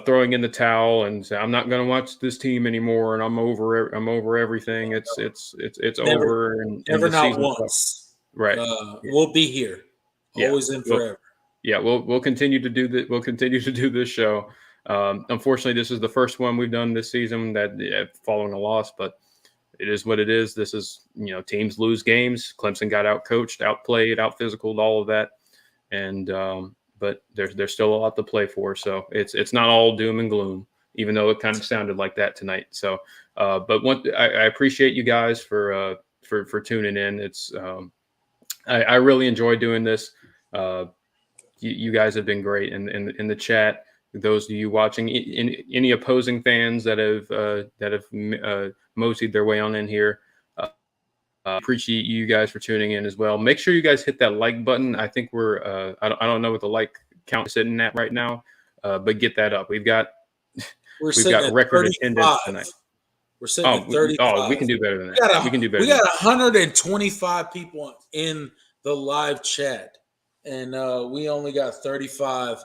throwing in the towel and say I'm not going to watch this team anymore and I'm over everything. It's Never, over and never the not season. once. Right. We'll be here, Yeah. always and forever. We'll continue to do that. We'll continue to do this show. Unfortunately, this is the first one we've done this season following a loss, but it is what it is. This is, teams lose games. Clemson got out-coached, out-played, out-physicaled, all of that. And but there's still a lot to play for. So it's not all doom and gloom, even though it kind of sounded like that tonight. So, but I appreciate you guys for tuning in. It's I really enjoy doing this. You guys have been great in the chat. Those of you watching, any opposing fans that have moseyed their way on in here, appreciate you guys for tuning in as well. Make sure you guys hit that like button. I think we're I don't know what the like count is sitting at right now, but get that up. We've got record attendance tonight. We're sitting at 35. We can do better than that. We can do better. We got 125 people in the live chat, and we only got 35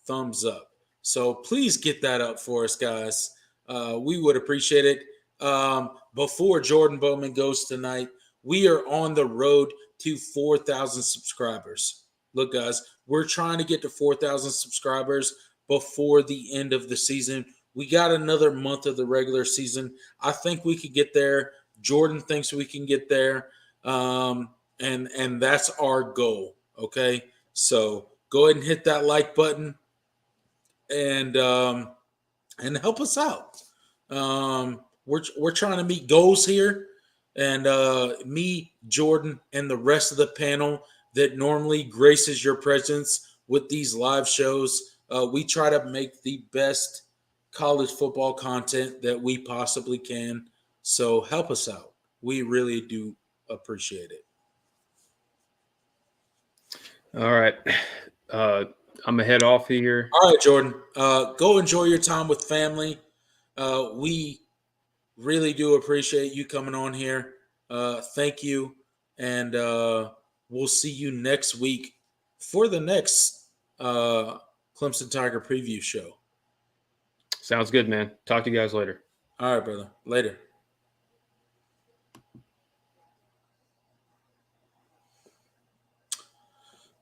thumbs up. So please get that up for us, guys. We would appreciate it. Before Jordan Bowman goes tonight, we are on the road to 4,000 subscribers. Look, guys, we're trying to get to 4,000 subscribers before the end of the season. We got another month of the regular season. I think we could get there. Jordan thinks we can get there. And that's our goal. Okay. So go ahead and hit that like button and help us out. We're trying to meet goals here. And me, Jordan, and the rest of the panel that normally graces your presence with these live shows, we try to make the best college football content that we possibly can. So help us out. We really do appreciate it. All right. I'm going to head off here. All right, Jordan. Go enjoy your time with family. We really do appreciate you coming on here. Thank you. And we'll see you next week for the next Clemson Tiger preview show. Sounds good, man. Talk to you guys later. All right, brother. Later.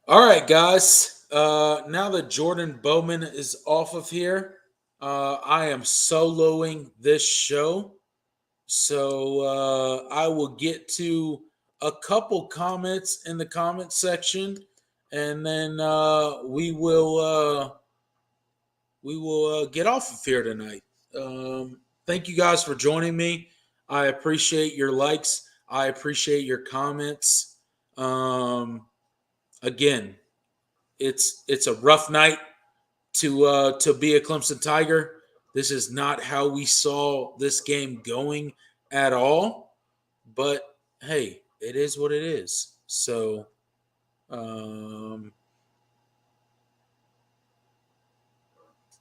All right, guys. Now that Jordan Bowman is off of here, I am soloing this show. So I will get to a couple comments in the comment section, and then we will get off of here tonight. Thank you guys for joining me. I appreciate your likes. I appreciate your comments. Again, it's a rough night to be a Clemson Tiger. This is not how we saw this game going at all. But hey, it is what it is. So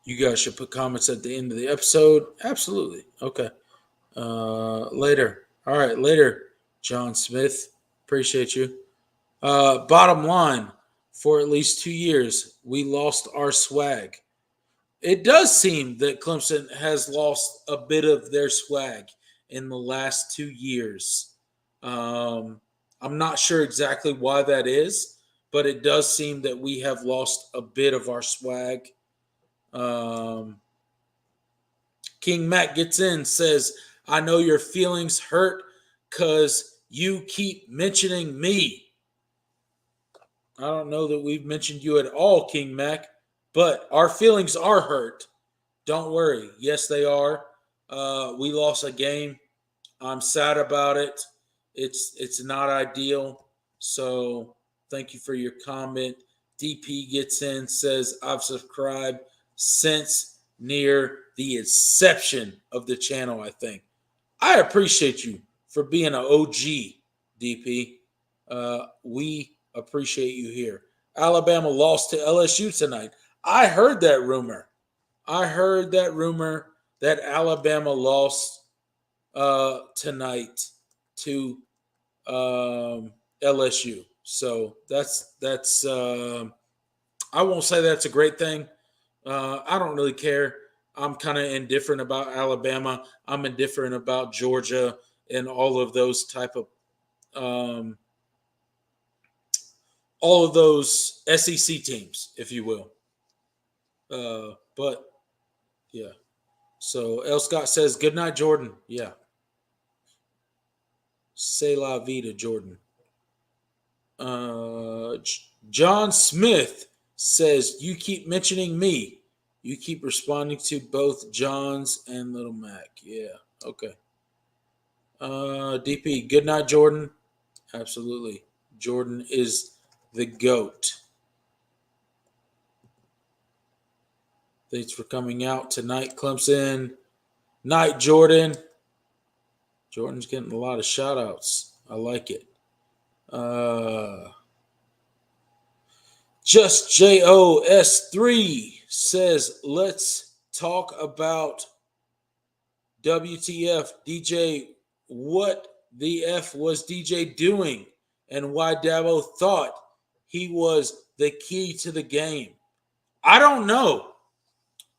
you guys should put comments at the end of the episode. Absolutely. Okay. Later. All right. Later, John Smith. Appreciate you. Bottom line, for at least 2 years, we lost our swag. It does seem that Clemson has lost a bit of their swag in the last 2 years. I'm not sure exactly why that is, but it does seem that we have lost a bit of our swag. King Matt gets in, says, I know your feelings hurt because you keep mentioning me. I don't know that we've mentioned you at all, King Mac, but our feelings are hurt. Don't worry. Yes, they are. We lost a game. I'm sad about it. It's not ideal. So thank you for your comment. DP gets in, says, I've subscribed since near the inception of the channel, I think. I appreciate you for being an OG, DP. We appreciate you here. Alabama lost to LSU tonight. I heard that rumor. I heard that rumor that Alabama lost tonight to LSU. So that's I won't say that's a great thing. I don't really care. I'm kind of indifferent about Alabama. I'm indifferent about Georgia and um, all of those SEC teams, if you will. But yeah. So L. Scott says, "Good night, Jordan." Yeah. C'est la vie to Jordan. John Smith says, "You keep mentioning me. You keep responding to both Johns and Little Mac." Yeah. Okay. DP, good night, Jordan. Absolutely. Jordan is the GOAT. Thanks for coming out tonight, Clemson. Night, Jordan. Jordan's getting a lot of shout outs. I like it. Just JOS3 says, let's talk about WTF. DJ, what the F was DJ doing and why Dabo thought he was the key to the game? I don't know.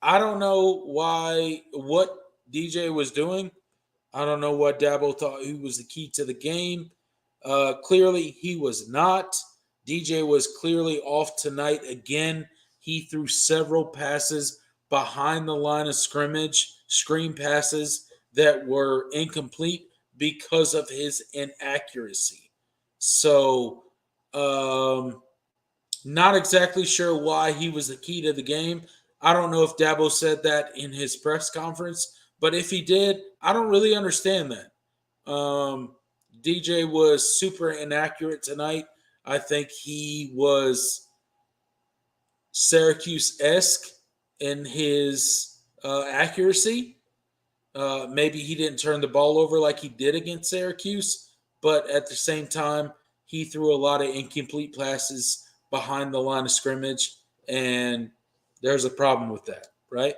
I don't know what DJ was doing. I don't know what Dabo thought he was the key to the game. Clearly, he was not. DJ was clearly off tonight again. He threw several passes behind the line of scrimmage, screen passes that were incomplete because of his inaccuracy. So, not exactly sure why he was the key to the game. I don't know if Dabo said that in his press conference, but if he did, I don't really understand that. DJ was super inaccurate tonight. I think he was Syracuse-esque in his accuracy. Maybe he didn't turn the ball over like he did against Syracuse, but at the same time, he threw a lot of incomplete passes behind the line of scrimmage, and there's a problem with that, right?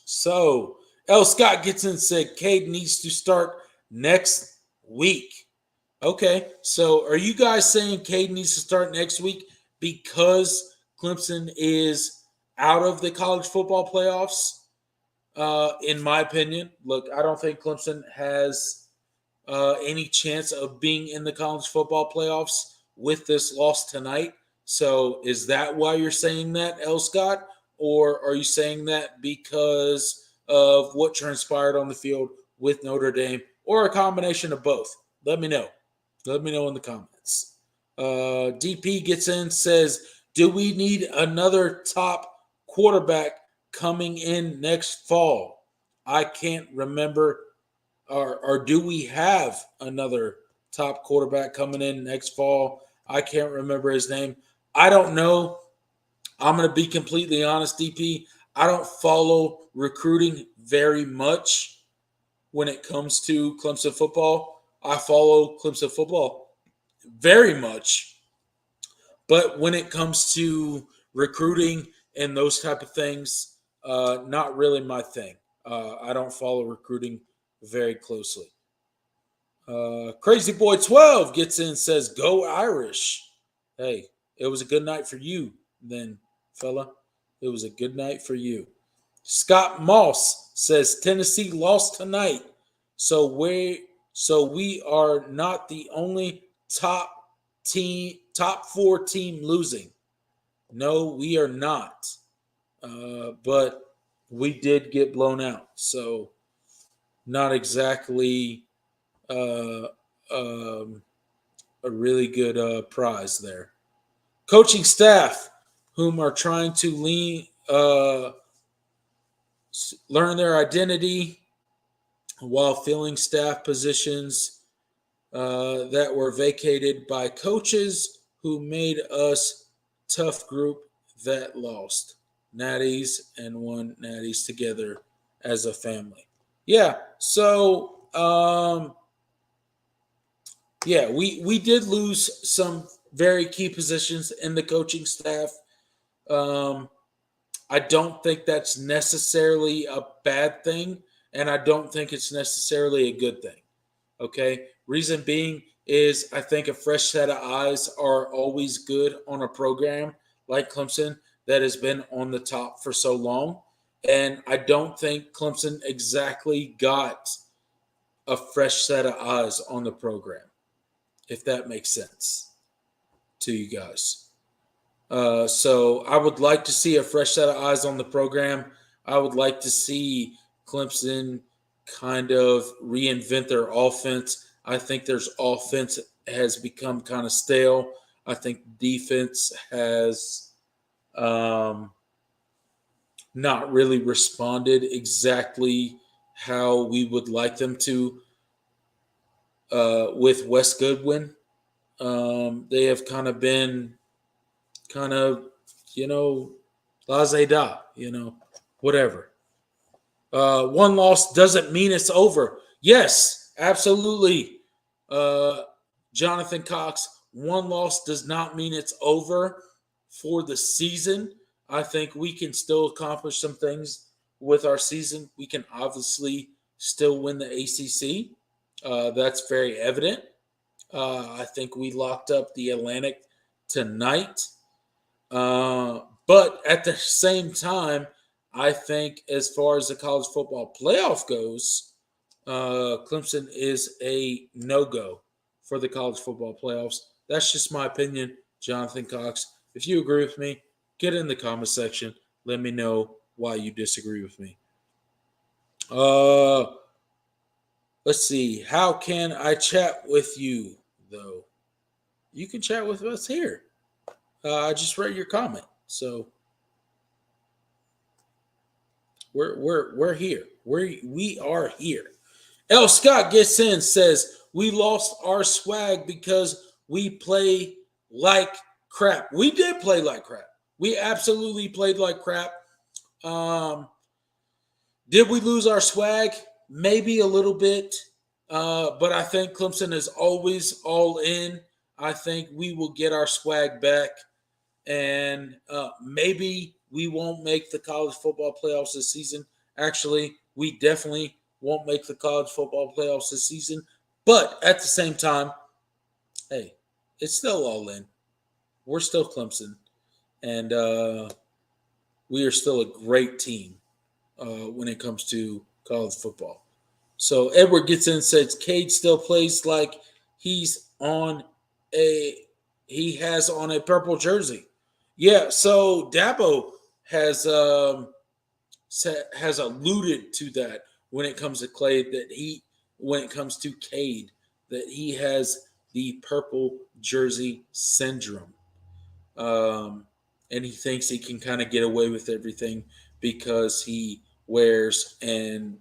So, L. Scott gets in and said Cade needs to start next week. Okay, so are you guys saying Cade needs to start next week because Clemson is out of the college football playoffs? In my opinion, look, I don't think Clemson has any chance of being in the college football playoffs with this loss tonight. So, is that why you're saying that, L. Scott? Or are you saying that because of what transpired on the field with Notre Dame, or a combination of both? Let me know. Let me know in the comments. DP gets in, says, do we need another top quarterback coming in next fall? I can't remember. Or do we have another top quarterback coming in next fall? I can't remember his name. I don't know. I'm going to be completely honest, DP. I don't follow recruiting very much when it comes to Clemson football. I follow Clemson football very much, but when it comes to recruiting and those type of things, not really my thing. I don't follow recruiting very closely. Crazy Boy 12 gets in and says, go Irish. Hey, it was a good night for you then, fella. It was a good night for you. Scott Moss says Tennessee lost tonight. So we are not the only top four team losing. No, we are not. But we did get blown out. So not exactly a really good prize there. Coaching staff, whom are trying to learn their identity while filling staff positions that were vacated by coaches who made us tough group that lost natties and won natties together as a family. Yeah, so yeah, we did lose some very key positions in the coaching staff. I don't think that's necessarily a bad thing, and I don't think it's necessarily a good thing. Okay. Reason being is I think a fresh set of eyes are always good on a program like Clemson that has been on the top for so long. And I don't think Clemson exactly got a fresh set of eyes on the program, if that makes sense to you guys. So I would like to see a fresh set of eyes on the program. I would like to see Clemson kind of reinvent their offense. I think their offense has become kind of stale. I think defense has not really responded exactly how we would like them to with Wes Goodwin. They have kind of been kind of, you know, laissez da, whatever. One loss doesn't mean it's over. Yes, absolutely. Uh, Jonathan Cox, one loss does not mean it's over for the season. I think we can still accomplish some things with our season. We can obviously still win the ACC. That's very evident. I think we locked up the Atlantic tonight. But at the same time, I think as far as the college football playoff goes, Clemson is a no-go for the college football playoffs. That's just my opinion, Jonathan Cox. If you agree with me, get in the comment section. Let me know why you disagree with me. Let's see. How can I chat with you, though? You can chat with us here. I just read your comment, so we're here. We are here. L. Scott gets in, says we lost our swag because we play like crap. We did play like crap. We absolutely played like crap. Did we lose our swag? Maybe a little bit, but I think Clemson is always all in. I think we will get our swag back, and maybe we won't make the college football playoffs this season. Actually, we definitely won't make the college football playoffs this season. But at the same time, hey, it's still all in. We're still Clemson, and we are still a great team when it comes to college football. So Edward gets in and says Cade still plays like he's on a he has on a purple jersey. Yeah, so Dabo has has alluded to that when it comes to when it comes to Cade, that he has the purple jersey syndrome, and he thinks he can kind of get away with everything because he wears and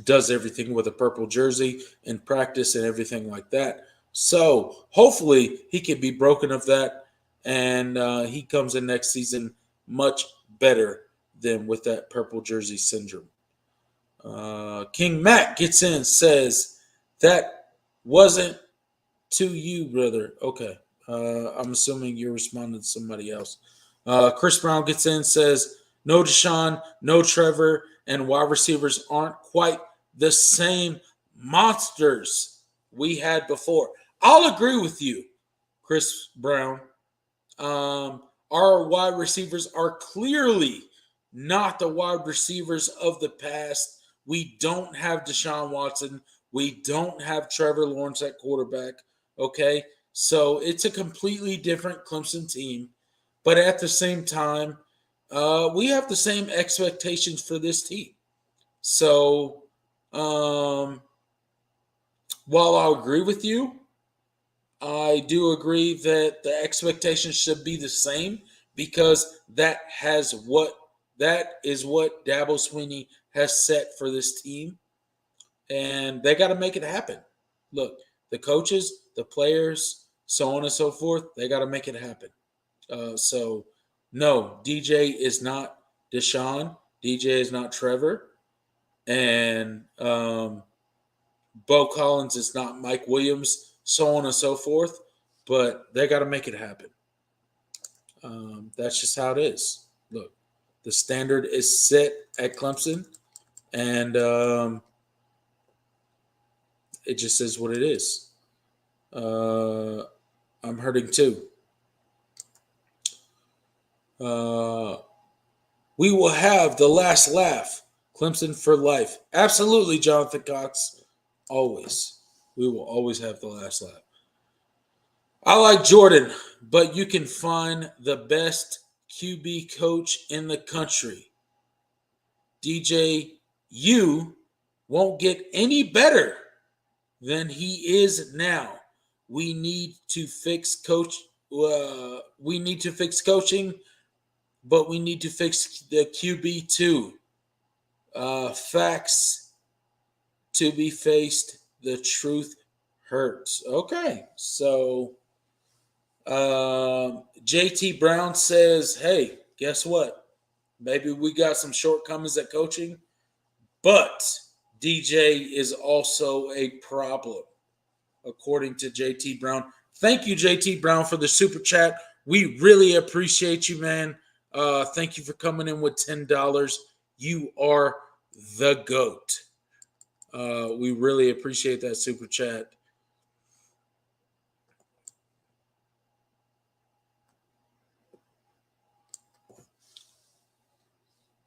does everything with a purple jersey in practice and everything like that. So hopefully he can be broken of that, and he comes in next season much better than with that purple jersey syndrome. King Matt gets in, says that wasn't to you, brother. Okay. I'm assuming you're responding to somebody else. Chris Brown gets in, says no Deshaun, no Trevor, and wide receivers aren't quite the same monsters we had before. I'll agree with you, Chris Brown. Our wide receivers are clearly not the wide receivers of the past. We don't have Deshaun Watson. We don't have Trevor Lawrence at quarterback. Okay. So it's a completely different Clemson team. But at the same time, we have the same expectations for this team. So while I agree with you, I do agree that the expectations should be the same because that is what Dabo Swinney has set for this team, and they got to make it happen. Look, the coaches, the players, so on and so forth, they got to make it happen. So, no, DJ is not Deshaun. DJ is not Trevor, and Bo Collins is not Mike Williams, so on and so forth. But they got to make it happen. That's just how it is. Look, the standard is set at Clemson, and it just is what it is. I'm hurting too. We will have the last laugh. Clemson for life. Absolutely, Jonathan Cox. Always. We will always have the last laugh. I like Jordan, but you can find the best QB coach in the country. DJ, you won't get any better than he is now. We need to fix coach. We need to fix coaching, but we need to fix the QB too. Facts to be faced. The truth hurts. Okay, so JT Brown says, "Hey, guess what? Maybe we got some shortcomings at coaching, but DJ is also a problem." According to JT Brown. Thank you, JT Brown, for the super chat. We really appreciate you, man. Thank you for coming in with $10. You are the GOAT. We really appreciate that super chat.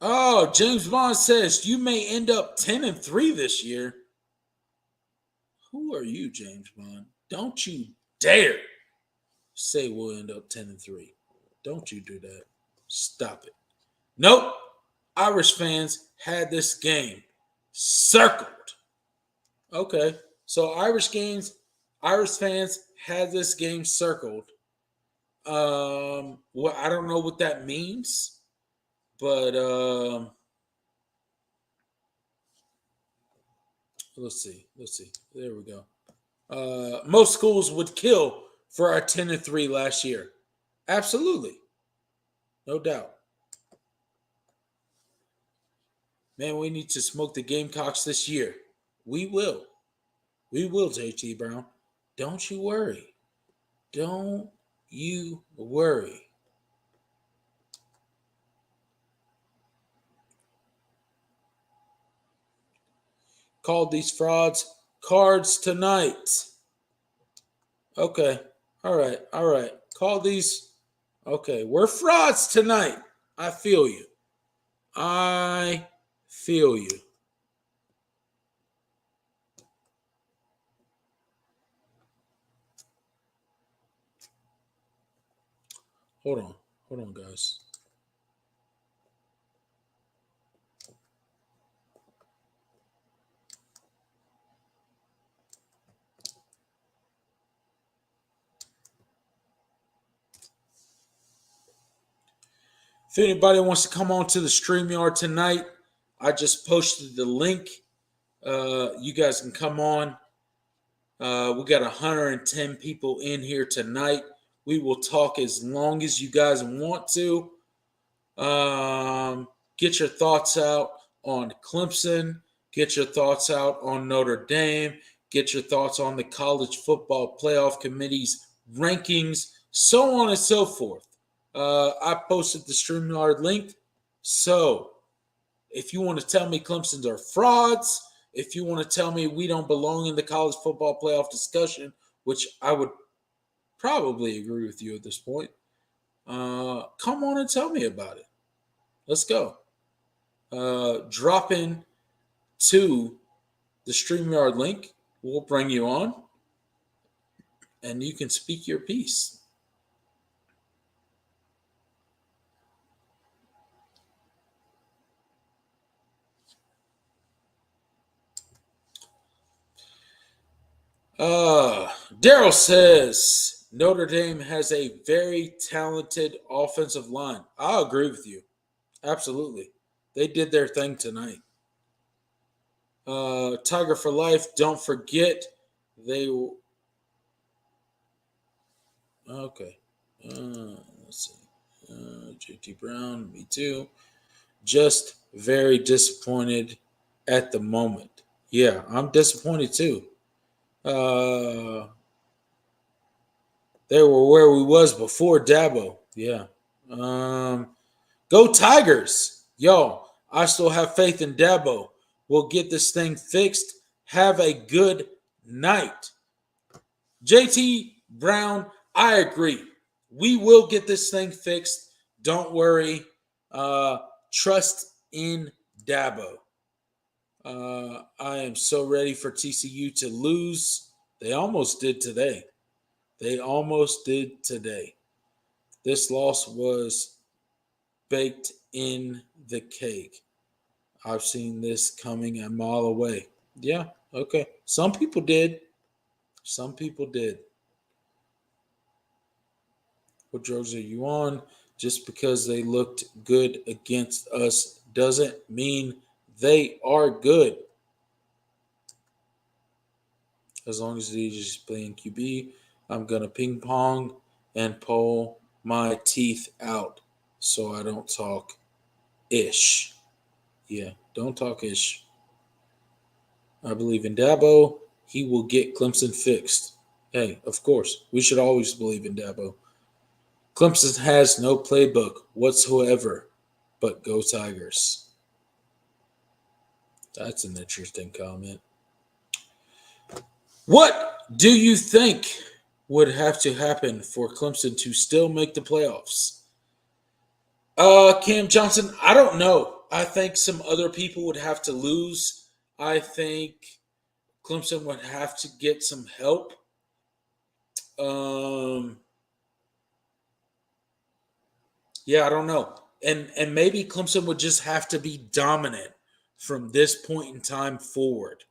Oh, James Bond says you may end up 10-3 this year. Who are you, James Bond? Don't you dare say we'll end up 10-3. Don't you do that. Stop it. Nope. Irish fans had this game circled. Okay. So Irish fans had this game circled. Well, I don't know what that means, but let's see. There we go. Most schools would kill for our 10-3 last year. Absolutely. No doubt. Man, we need to smoke the Gamecocks this year. We will. We will, JT Brown. Don't you worry. Don't you worry. Called these frauds cards tonight. Okay. All right. Call these. Okay. We're frauds tonight. I feel you. Hold on, guys. If anybody wants to come on to the StreamYard tonight, I just posted the link. You guys can come on. We got 110 people in here tonight. We will talk as long as you guys want to. Get your thoughts out on Clemson. Get your thoughts out on Notre Dame. Get your thoughts on the college football playoff committee's rankings, so on and so forth. I posted the StreamYard link. So if you want to tell me Clemson's are frauds, if you want to tell me we don't belong in the college football playoff discussion, which I would probably agree with you at this point, come on and tell me about it. Let's go. Drop in to the StreamYard link. We'll bring you on, and you can speak your piece. Daryl says Notre Dame has a very talented offensive line. I agree with you. Absolutely. They did their thing tonight. Tiger for life. Don't forget they. Okay. Let's see. JT Brown, me too. Just very disappointed at the moment. Yeah, I'm disappointed too. They were where we was before Dabo. Yeah, Go Tigers. Yo, I still have faith in Dabo. We'll get this thing fixed. Have a good night. JT Brown, I agree. We will get this thing fixed. Don't worry. Trust in Dabo. I am so ready for TCU to lose. They almost did today. This loss was baked in the cake. I've seen this coming a mile away. Yeah, okay. Some people did. What drugs are you on? Just because they looked good against us doesn't mean they are good. As long as he's just playing QB, I'm going to ping pong and pull my teeth out so I don't talk ish. Yeah, don't talk ish. I believe in Dabo. He will get Clemson fixed. Hey, of course, we should always believe in Dabo. Clemson has no playbook whatsoever, but go Tigers. That's an interesting comment. What do you think would have to happen for Clemson to still make the playoffs? Cam Johnson, I don't know. I think some other people would have to lose. I think Clemson would have to get some help. Yeah, I don't know. And maybe Clemson would just have to be dominant from this point in time forward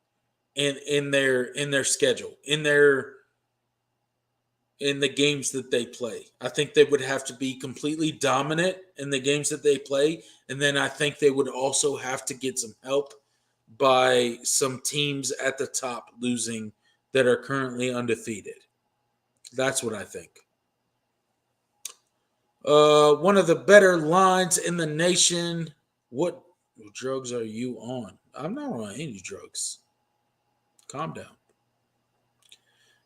in their schedule, in the games that they play. I think they would have to be completely dominant in the games that they play. And then I think they would also have to get some help by some teams at the top losing that are currently undefeated. That's what I think. One of the better lines in the nation. What drugs are you on? I'm not on any drugs. Calm down.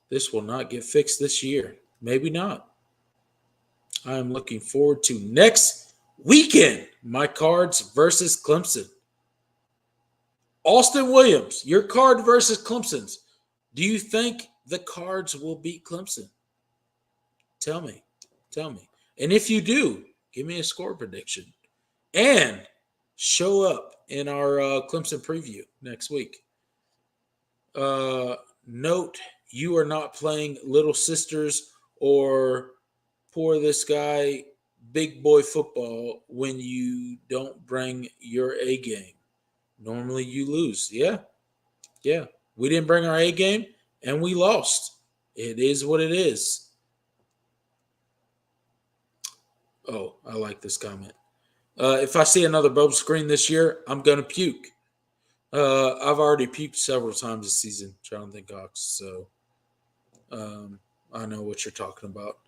This will not get fixed this year. Maybe not. I am looking forward to next weekend. My Cards versus Clemson. Austin Williams, your Card versus Clemson's. Do you think the Cards will beat Clemson? Tell me. And if you do, give me a score prediction. And show up in our Clemson preview next week. Note, you are not playing Little Sisters or Poor This Guy Big Boy Football when you don't bring your A game. Normally you lose. Yeah. We didn't bring our A game and we lost. It is what it is. Oh, I like this comment. If I see another bubble screen this year, I'm going to puke. I've already puked several times this season, Jonathan Cox. So I know what you're talking about.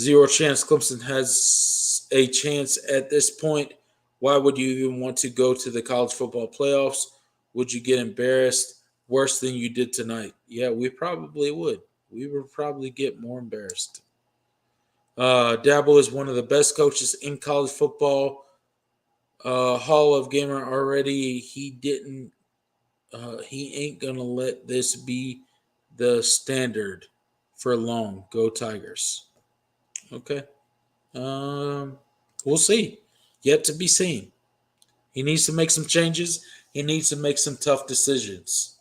Zero chance Clemson has a chance at this point. Why would you even want to go to the college football playoffs? Would you get embarrassed worse than you did tonight? Yeah, we probably would. We would probably get more embarrassed. Dabo is one of the best coaches in college football. Hall of Gamer already. He ain't gonna let this be the standard for long. Go Tigers. Okay. We'll see. Yet to be seen. He needs to make some changes. He needs to make some tough decisions.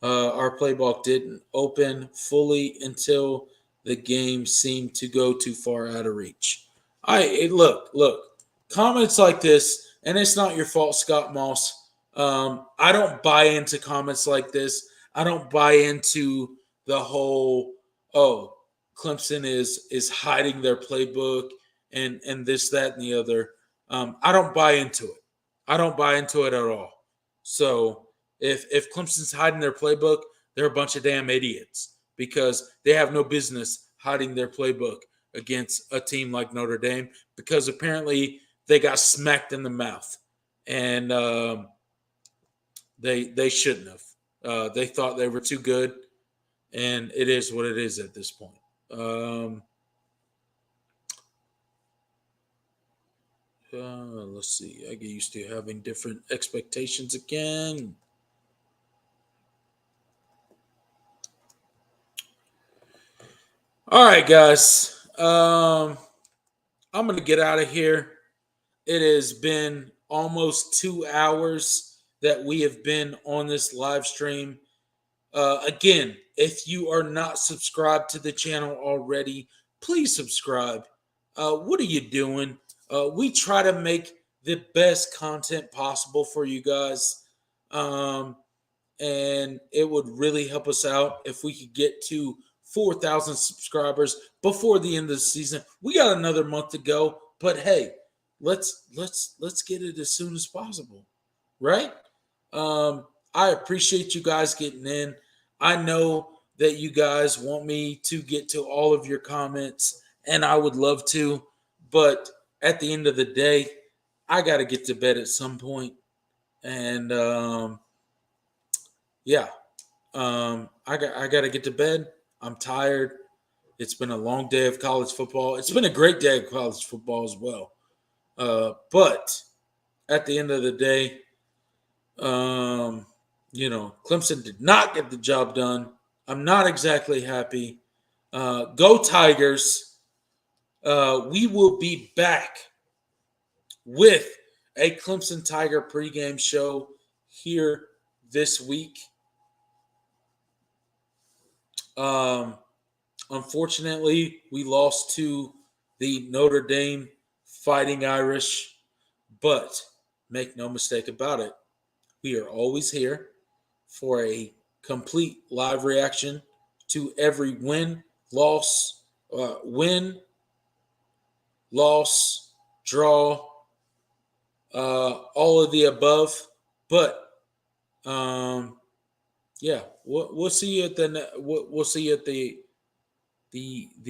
Our playbook didn't open fully until the game seemed to go too far out of reach. Look. Comments like this, and it's not your fault, Scott Moss. I don't buy into comments like this. I don't buy into the whole, Clemson is hiding their playbook and this, that, and the other. I don't buy into it. I don't buy into it at all. So if Clemson's hiding their playbook, they're a bunch of damn idiots because they have no business hiding their playbook against a team like Notre Dame because apparently they got smacked in the mouth and they shouldn't have. They thought they were too good, and it is what it is at this point. Let's see. I get used to having different expectations again. All right, guys. I'm going to get out of here. It has been almost 2 hours that we have been on this live stream. Again, if you are not subscribed to the channel already, please subscribe. What are you doing? We try to make the best content possible for you guys. And it would really help us out if we could get to 4,000 subscribers before the end of the season. We got another month to go, but hey, let's get it as soon as possible, right? I appreciate you guys getting in. I know that you guys want me to get to all of your comments, and I would love to, but at the end of the day, I got to get to bed at some point, and yeah, I got to get to bed. I'm tired. It's been a long day of college football. It's been a great day of college football as well. But at the end of the day, Clemson did not get the job done. I'm not exactly happy. Go Tigers. We will be back with a Clemson Tiger pregame show here this week. Unfortunately, we lost to the Notre Dame Fighting Irish, but make no mistake about it, we are always here for a complete live reaction to every win, loss, draw, all of the above. But yeah, we'll see you at we'll see you at the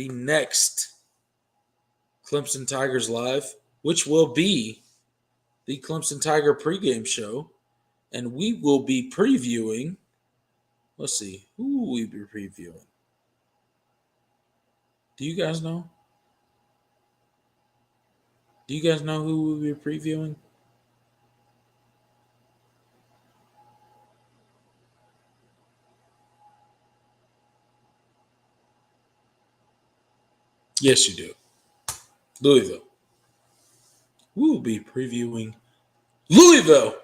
next Clemson Tigers live, which will be the Clemson Tiger pregame show, and we will be previewing. Let's see, who will we be previewing? Do you guys know? Do you guys know who we'll be previewing? Yes, you do. Louisville. We will be previewing Louisville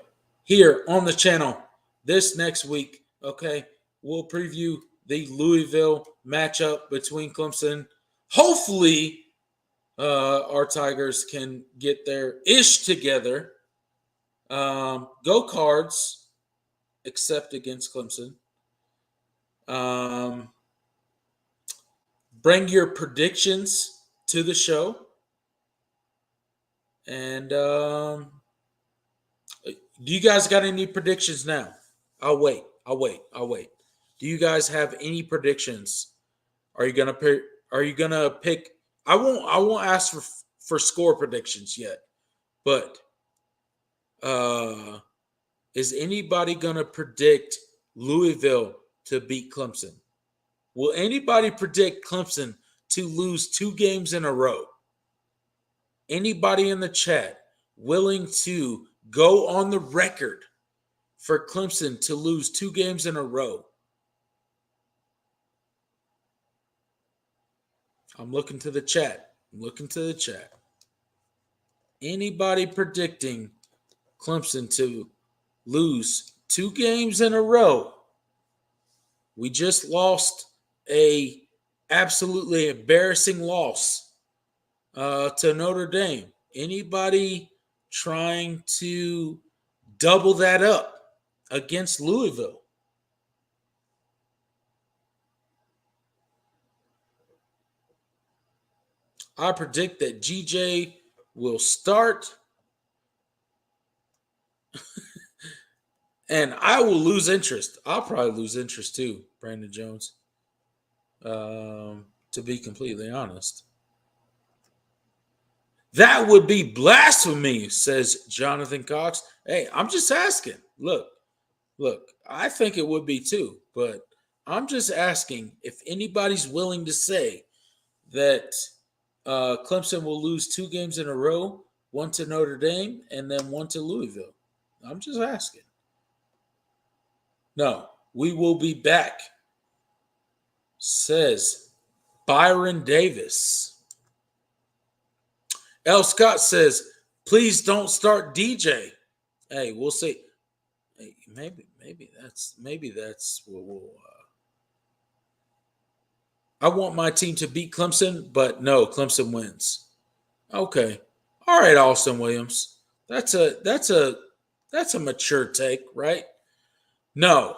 here on the channel this next week. Okay, we'll preview the Louisville matchup between Clemson. Hopefully, our Tigers can get their ish together. Go Cards, except against Clemson. Bring your predictions to the show. And do you guys got any predictions now? I'll wait. Do you guys have any predictions? Are you gonna pick? I won't ask for score predictions yet, but is anybody gonna predict Louisville to beat Clemson? Will anybody predict Clemson to lose 2 games in a row? Anybody in the chat willing to go on the record for Clemson to lose 2 games in a row? I'm looking to the chat. Anybody predicting Clemson to lose 2 games in a row? We just lost a absolutely embarrassing loss to Notre Dame. Anybody trying to double that up against Louisville? I predict that GJ will start and I will lose interest. I'll probably lose interest too, Brandon Jones, to be completely honest. That would be blasphemy, says Jonathan Cox. Hey, I'm just asking. Look, I think it would be too, but I'm just asking if anybody's willing to say that Clemson will lose 2 games in a row. one to Notre Dame, and then one to Louisville. I'm just asking. No, we will be back, says Byron Davis. L. Scott says, please don't start DJ. Hey, we'll see. Hey, maybe that's what we'll. I want my team to beat Clemson, but no, Clemson wins. Okay, all right, Austin Williams. That's a mature take, right? No,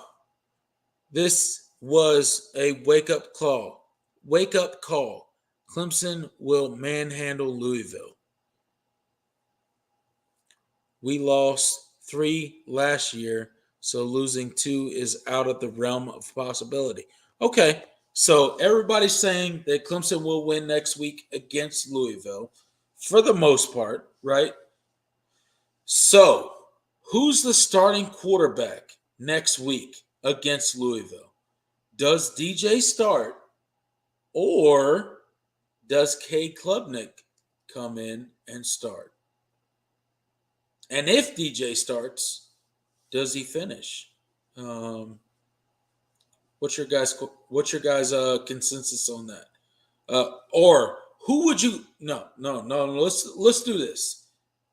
this was a wake up call. Wake up call. Clemson will manhandle Louisville. We lost 3 last year, so losing 2 is out of the realm of possibility. Okay, so everybody's saying that Clemson will win next week against Louisville for the most part, right? So, who's the starting quarterback next week against Louisville? Does DJ start or does Cade Klubnik come in and start? And if DJ starts, does he finish? What's your guys' consensus on that? Or who would you? No. Let's do this.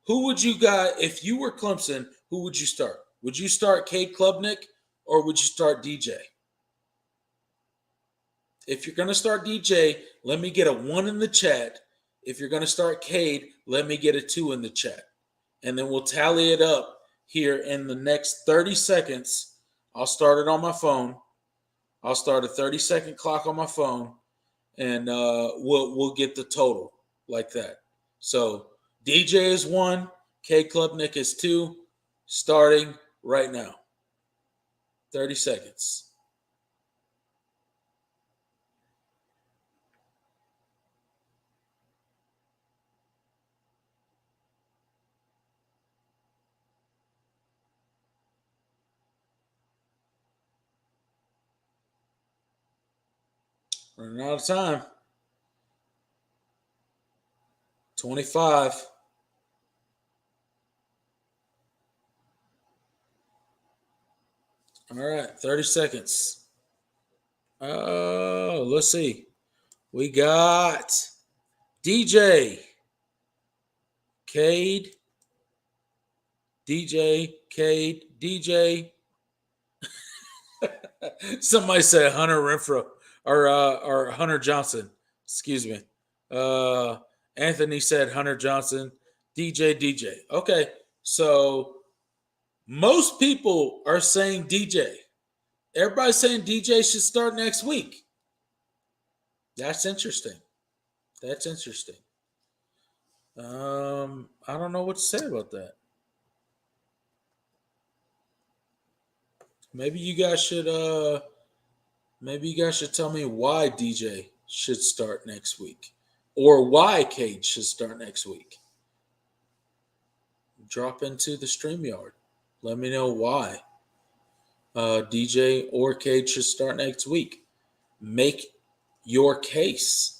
Who would you guys, if you were Clemson? Who would you start? Would you start Cade Klubnik or would you start DJ? If you're going to start DJ, let me get a 1 in the chat. If you're going to start Cade, let me get a 2 in the chat. And then we'll tally it up here in the next 30 seconds. I'll start it on my phone. I'll start a 30-second clock on my phone, and we'll get the total like that. So DJ is 1, Cade Klubnik is 2, starting right now. 30 seconds. Running out of time. 25. All right, 30 seconds. Oh, let's see. We got DJ, Cade, DJ, Cade, DJ. Somebody said Hunter Renfro or Hunter Johnson. Excuse me. Anthony said Hunter Johnson. DJ. Okay, so most people are saying DJ. Everybody's saying DJ should start next week. That's interesting. I don't know what to say about that. Maybe you guys should tell me why DJ should start next week or why Cade should start next week. Drop into the StreamYard. Let me know why DJ or Cade should start next week. Make your case.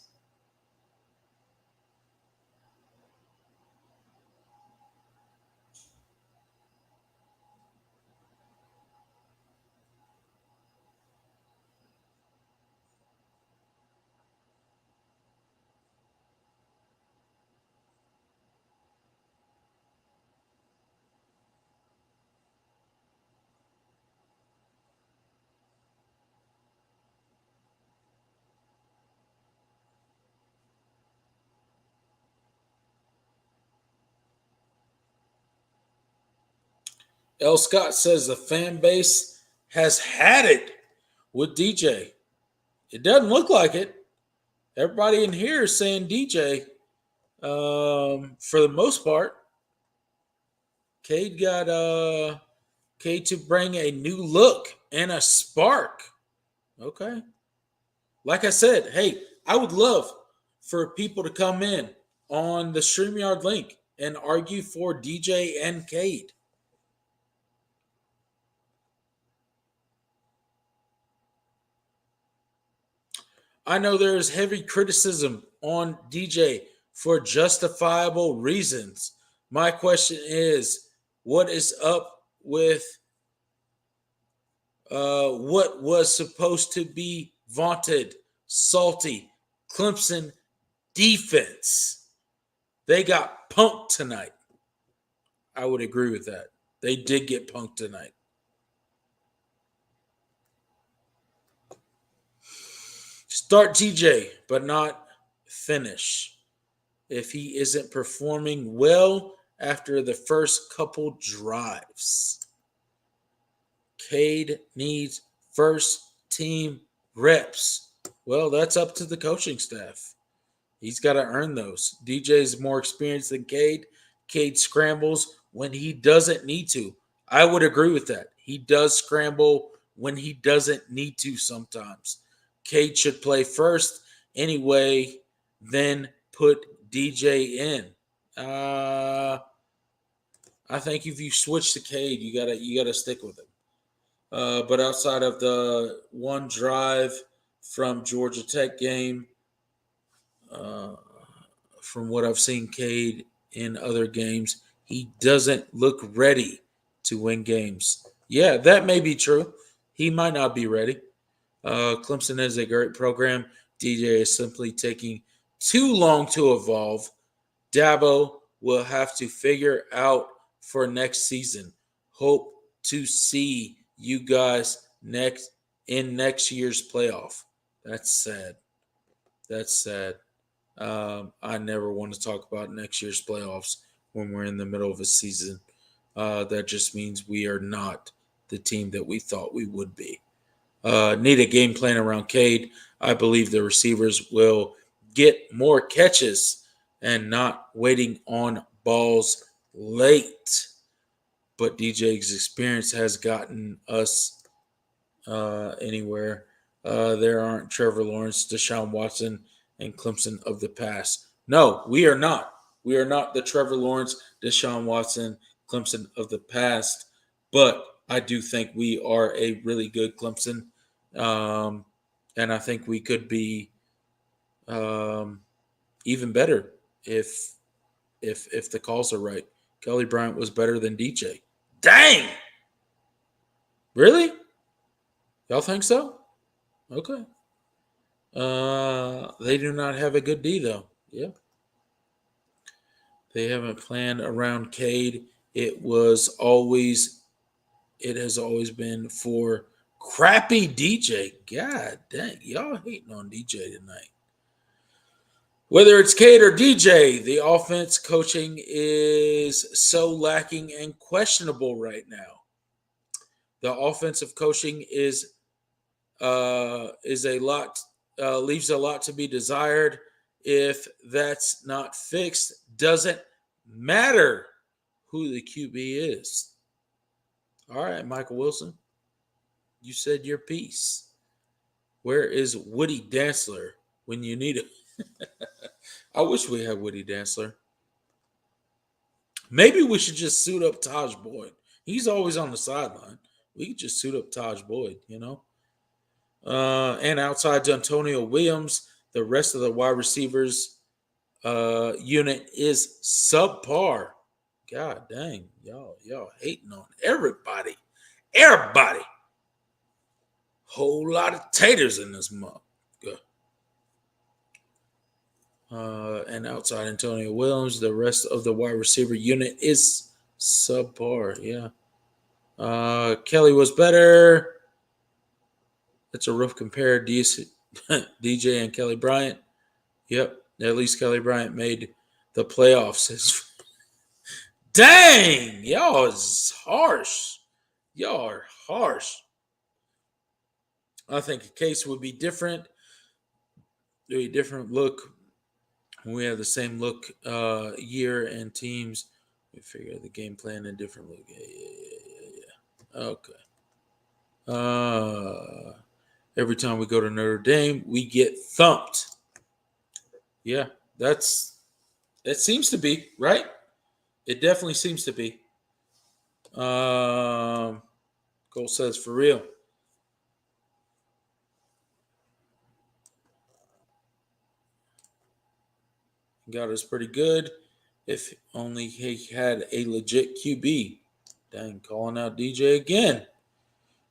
L. Scott says the fan base has had it with DJ. It doesn't look like it. Everybody in here is saying DJ for the most part. Cade got Cade to bring a new look and a spark. Okay. Like I said, hey, I would love for people to come in on the StreamYard link and argue for DJ and Cade. I know there is heavy criticism on DJ for justifiable reasons. My question is, what is up with what was supposed to be vaunted, salty Clemson defense? They got punked tonight. I would agree with that. They did get punked tonight. Start TJ, but not finish. If he isn't performing well after the first couple drives. Cade needs first team reps. Well, that's up to the coaching staff. He's got to earn those. DJ is more experienced than Cade. Cade scrambles when he doesn't need to. I would agree with that. He does scramble when he doesn't need to sometimes. Cade should play first anyway, then put DJ in. I think if you switch to Cade, you gotta stick with him. But outside of the one drive from Georgia Tech game, uh, from what I've seen Cade in other games, he doesn't look ready to win games. Yeah, that may be true. He might not be ready. Clemson is a great program. DJ is simply taking too long to evolve. Dabo will have to figure out for next season. Hope to see you guys next year's playoff. That's sad. That's sad. I never want to talk about next year's playoffs when we're in the middle of a season. That just means we are not the team that we thought we would be. Need a game plan around Cade. I believe the receivers will get more catches and not waiting on balls late. But DJ's experience has gotten us anywhere. There aren't Trevor Lawrence, Deshaun Watson, and Clemson of the past. No, we are not. We are not the Trevor Lawrence, Deshaun Watson, Clemson of the past. But I do think we are a really good Clemson. And I think we could be even better if the calls are right. Kelly Bryant was better than DJ. Dang! Really? Y'all think so? Okay. They do not have a good D though. Yeah. They haven't planned around Cade. It has always been for crappy DJ. God dang, y'all hating on DJ tonight. Whether it's Cade or DJ, the offense coaching is so lacking and questionable right now. The offensive coaching is a lot leaves a lot to be desired. If that's not fixed, doesn't matter who the QB is. All right, Michael Wilson, you said your piece. Where is Woody Dantzler when you need him? I wish we had Woody Dantzler. Maybe we should just suit up Taj Boyd. He's always on the sideline. We could just suit up Taj Boyd, you know? And outside to Antonio Williams, the rest of the wide receivers unit is subpar. God dang, y'all hating on everybody. Everybody. Whole lot of taters in this month. Good. And outside Antonio Williams, the rest of the wide receiver unit is subpar. Yeah. Kelly was better. That's a rough compare. DJ and Kelly Bryant. Yep. At least Kelly Bryant made the playoffs. Dang! Y'all is harsh. Y'all are harsh. I think a case would be different. A different look. We have the same look year and teams. We figure the game plan and different look. Yeah. Okay. Every time we go to Notre Dame, we get thumped. Yeah, that seems to be, right? It definitely seems to be. Cole says for real. Got us pretty good. If only he had a legit QB. Dang, calling out DJ again.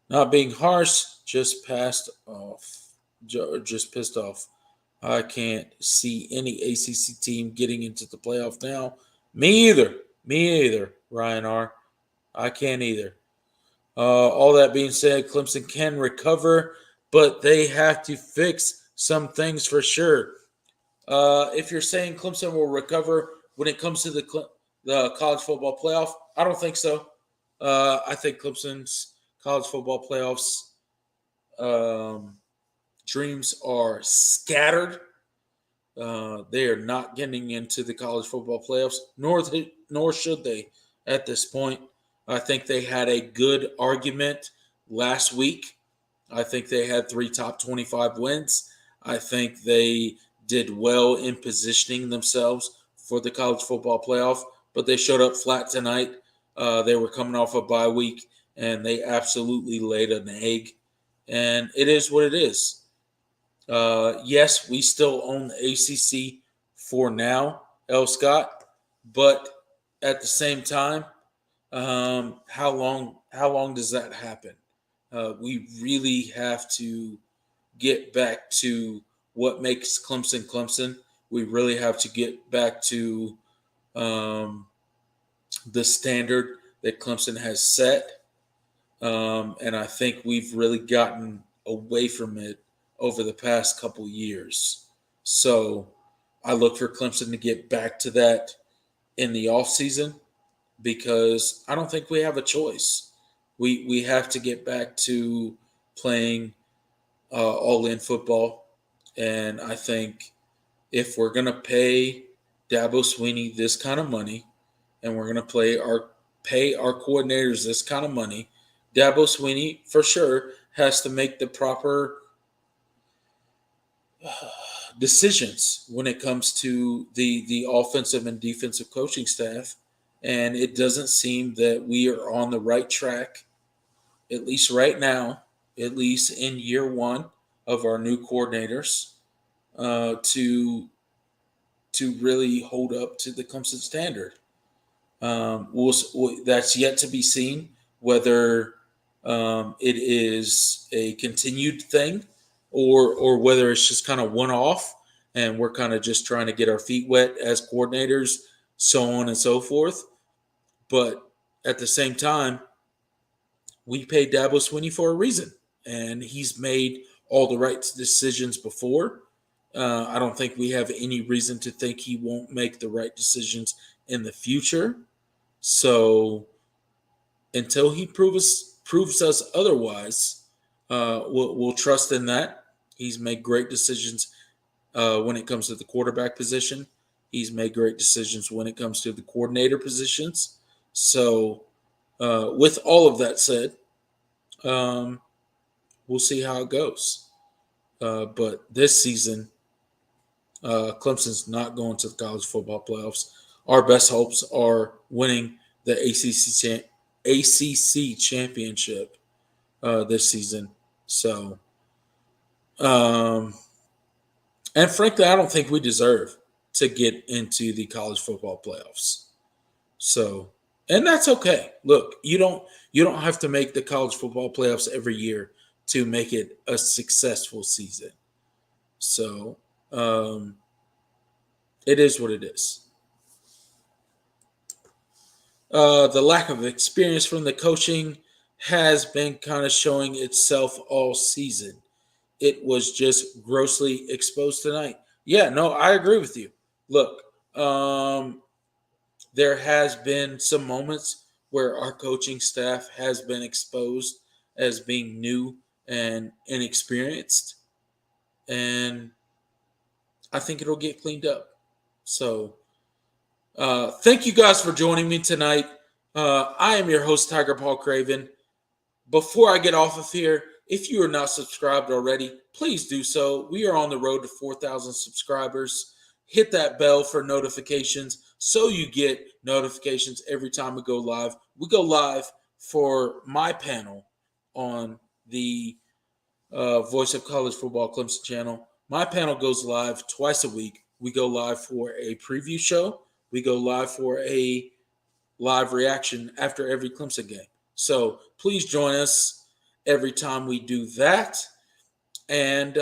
Not being harsh, just passed off. Just pissed off. I can't see any ACC team getting into the playoff now. Me either. Me either, Ryan R. I can't either. All that being said, Clemson can recover, but they have to fix some things for sure. If you're saying Clemson will recover when it comes to the college football playoff, I don't think so. I think Clemson's college football playoffs um, dreams are scattered. They are not getting into the college football playoffs, nor should they at this point. I think they had a good argument last week. I think they had 3 top 25 wins. I think they did well in positioning themselves for the college football playoff, but they showed up flat tonight. They were coming off a bye week, and they absolutely laid an egg. And it is what it is. Yes, we still own the ACC for now, L. Scott, but at the same time, how long? How long does that happen? We really have to get back to what makes Clemson Clemson. We really have to get back to um, the standard that Clemson has set. And I think we've really gotten away from it over the past couple years. So I look for Clemson to get back to that in the offseason because I don't think we have a choice. We have to get back to playing all in football. And I think if we're going to pay Dabo Sweeney this kind of money and we're going to pay our coordinators this kind of money, Dabo Sweeney for sure has to make the proper decisions when it comes to the offensive and defensive coaching staff. And it doesn't seem that we are on the right track, at least right now, at least in year one of our new coordinators, to really hold up to the Clemson standard. That's yet to be seen whether it is a continued thing or whether it's just kind of one off and we're kind of just trying to get our feet wet as coordinators, so on and so forth. But at the same time, we paid Dabo Swinney for a reason, and he's made all the right decisions before. I don't think we have any reason to think he won't make the right decisions in the future. So until he proves us otherwise, we'll trust in that. He's made great decisions when it comes to the quarterback position. He's made great decisions when it comes to the coordinator positions. So with all of that said, we'll see how it goes. But this season, Clemson's not going to the college football playoffs. Our best hopes are winning the ACC championship this season. So, and frankly, I don't think we deserve to get into the college football playoffs. So, and that's okay. Look, you don't have to make the college football playoffs every year to make it a successful season. So, it is what it is. The lack of experience from the coaching has been kind of showing itself all season. It was just grossly exposed tonight. Yeah, no, I agree with you. Look, there has been some moments where our coaching staff has been exposed as being new and inexperienced, and I think it'll get cleaned up. So, thank you guys for joining me tonight. I am your host, Tiger Paul Craven. Before I get off of here, if you are not subscribed already, please do so. We are on the road to 4,000 subscribers. Hit that bell for notifications so you get notifications every time we go live. We go live for my panel on the Voice of College Football Clemson channel. My panel goes live twice a week. We go live for a preview show we go live for a live reaction after every Clemson game. So please join us every time we do that. And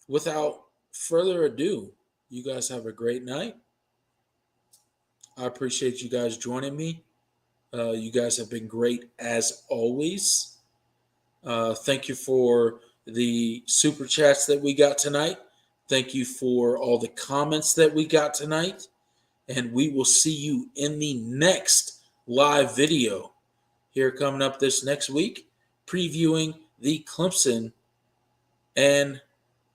without further ado, you guys have a great night. I appreciate you guys joining me. You guys have been great as always. Thank you for the super chats that we got tonight. Thank you for all the comments that we got tonight. And we will see you in the next live video here coming up this next week, previewing the Clemson and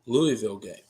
Louisville game.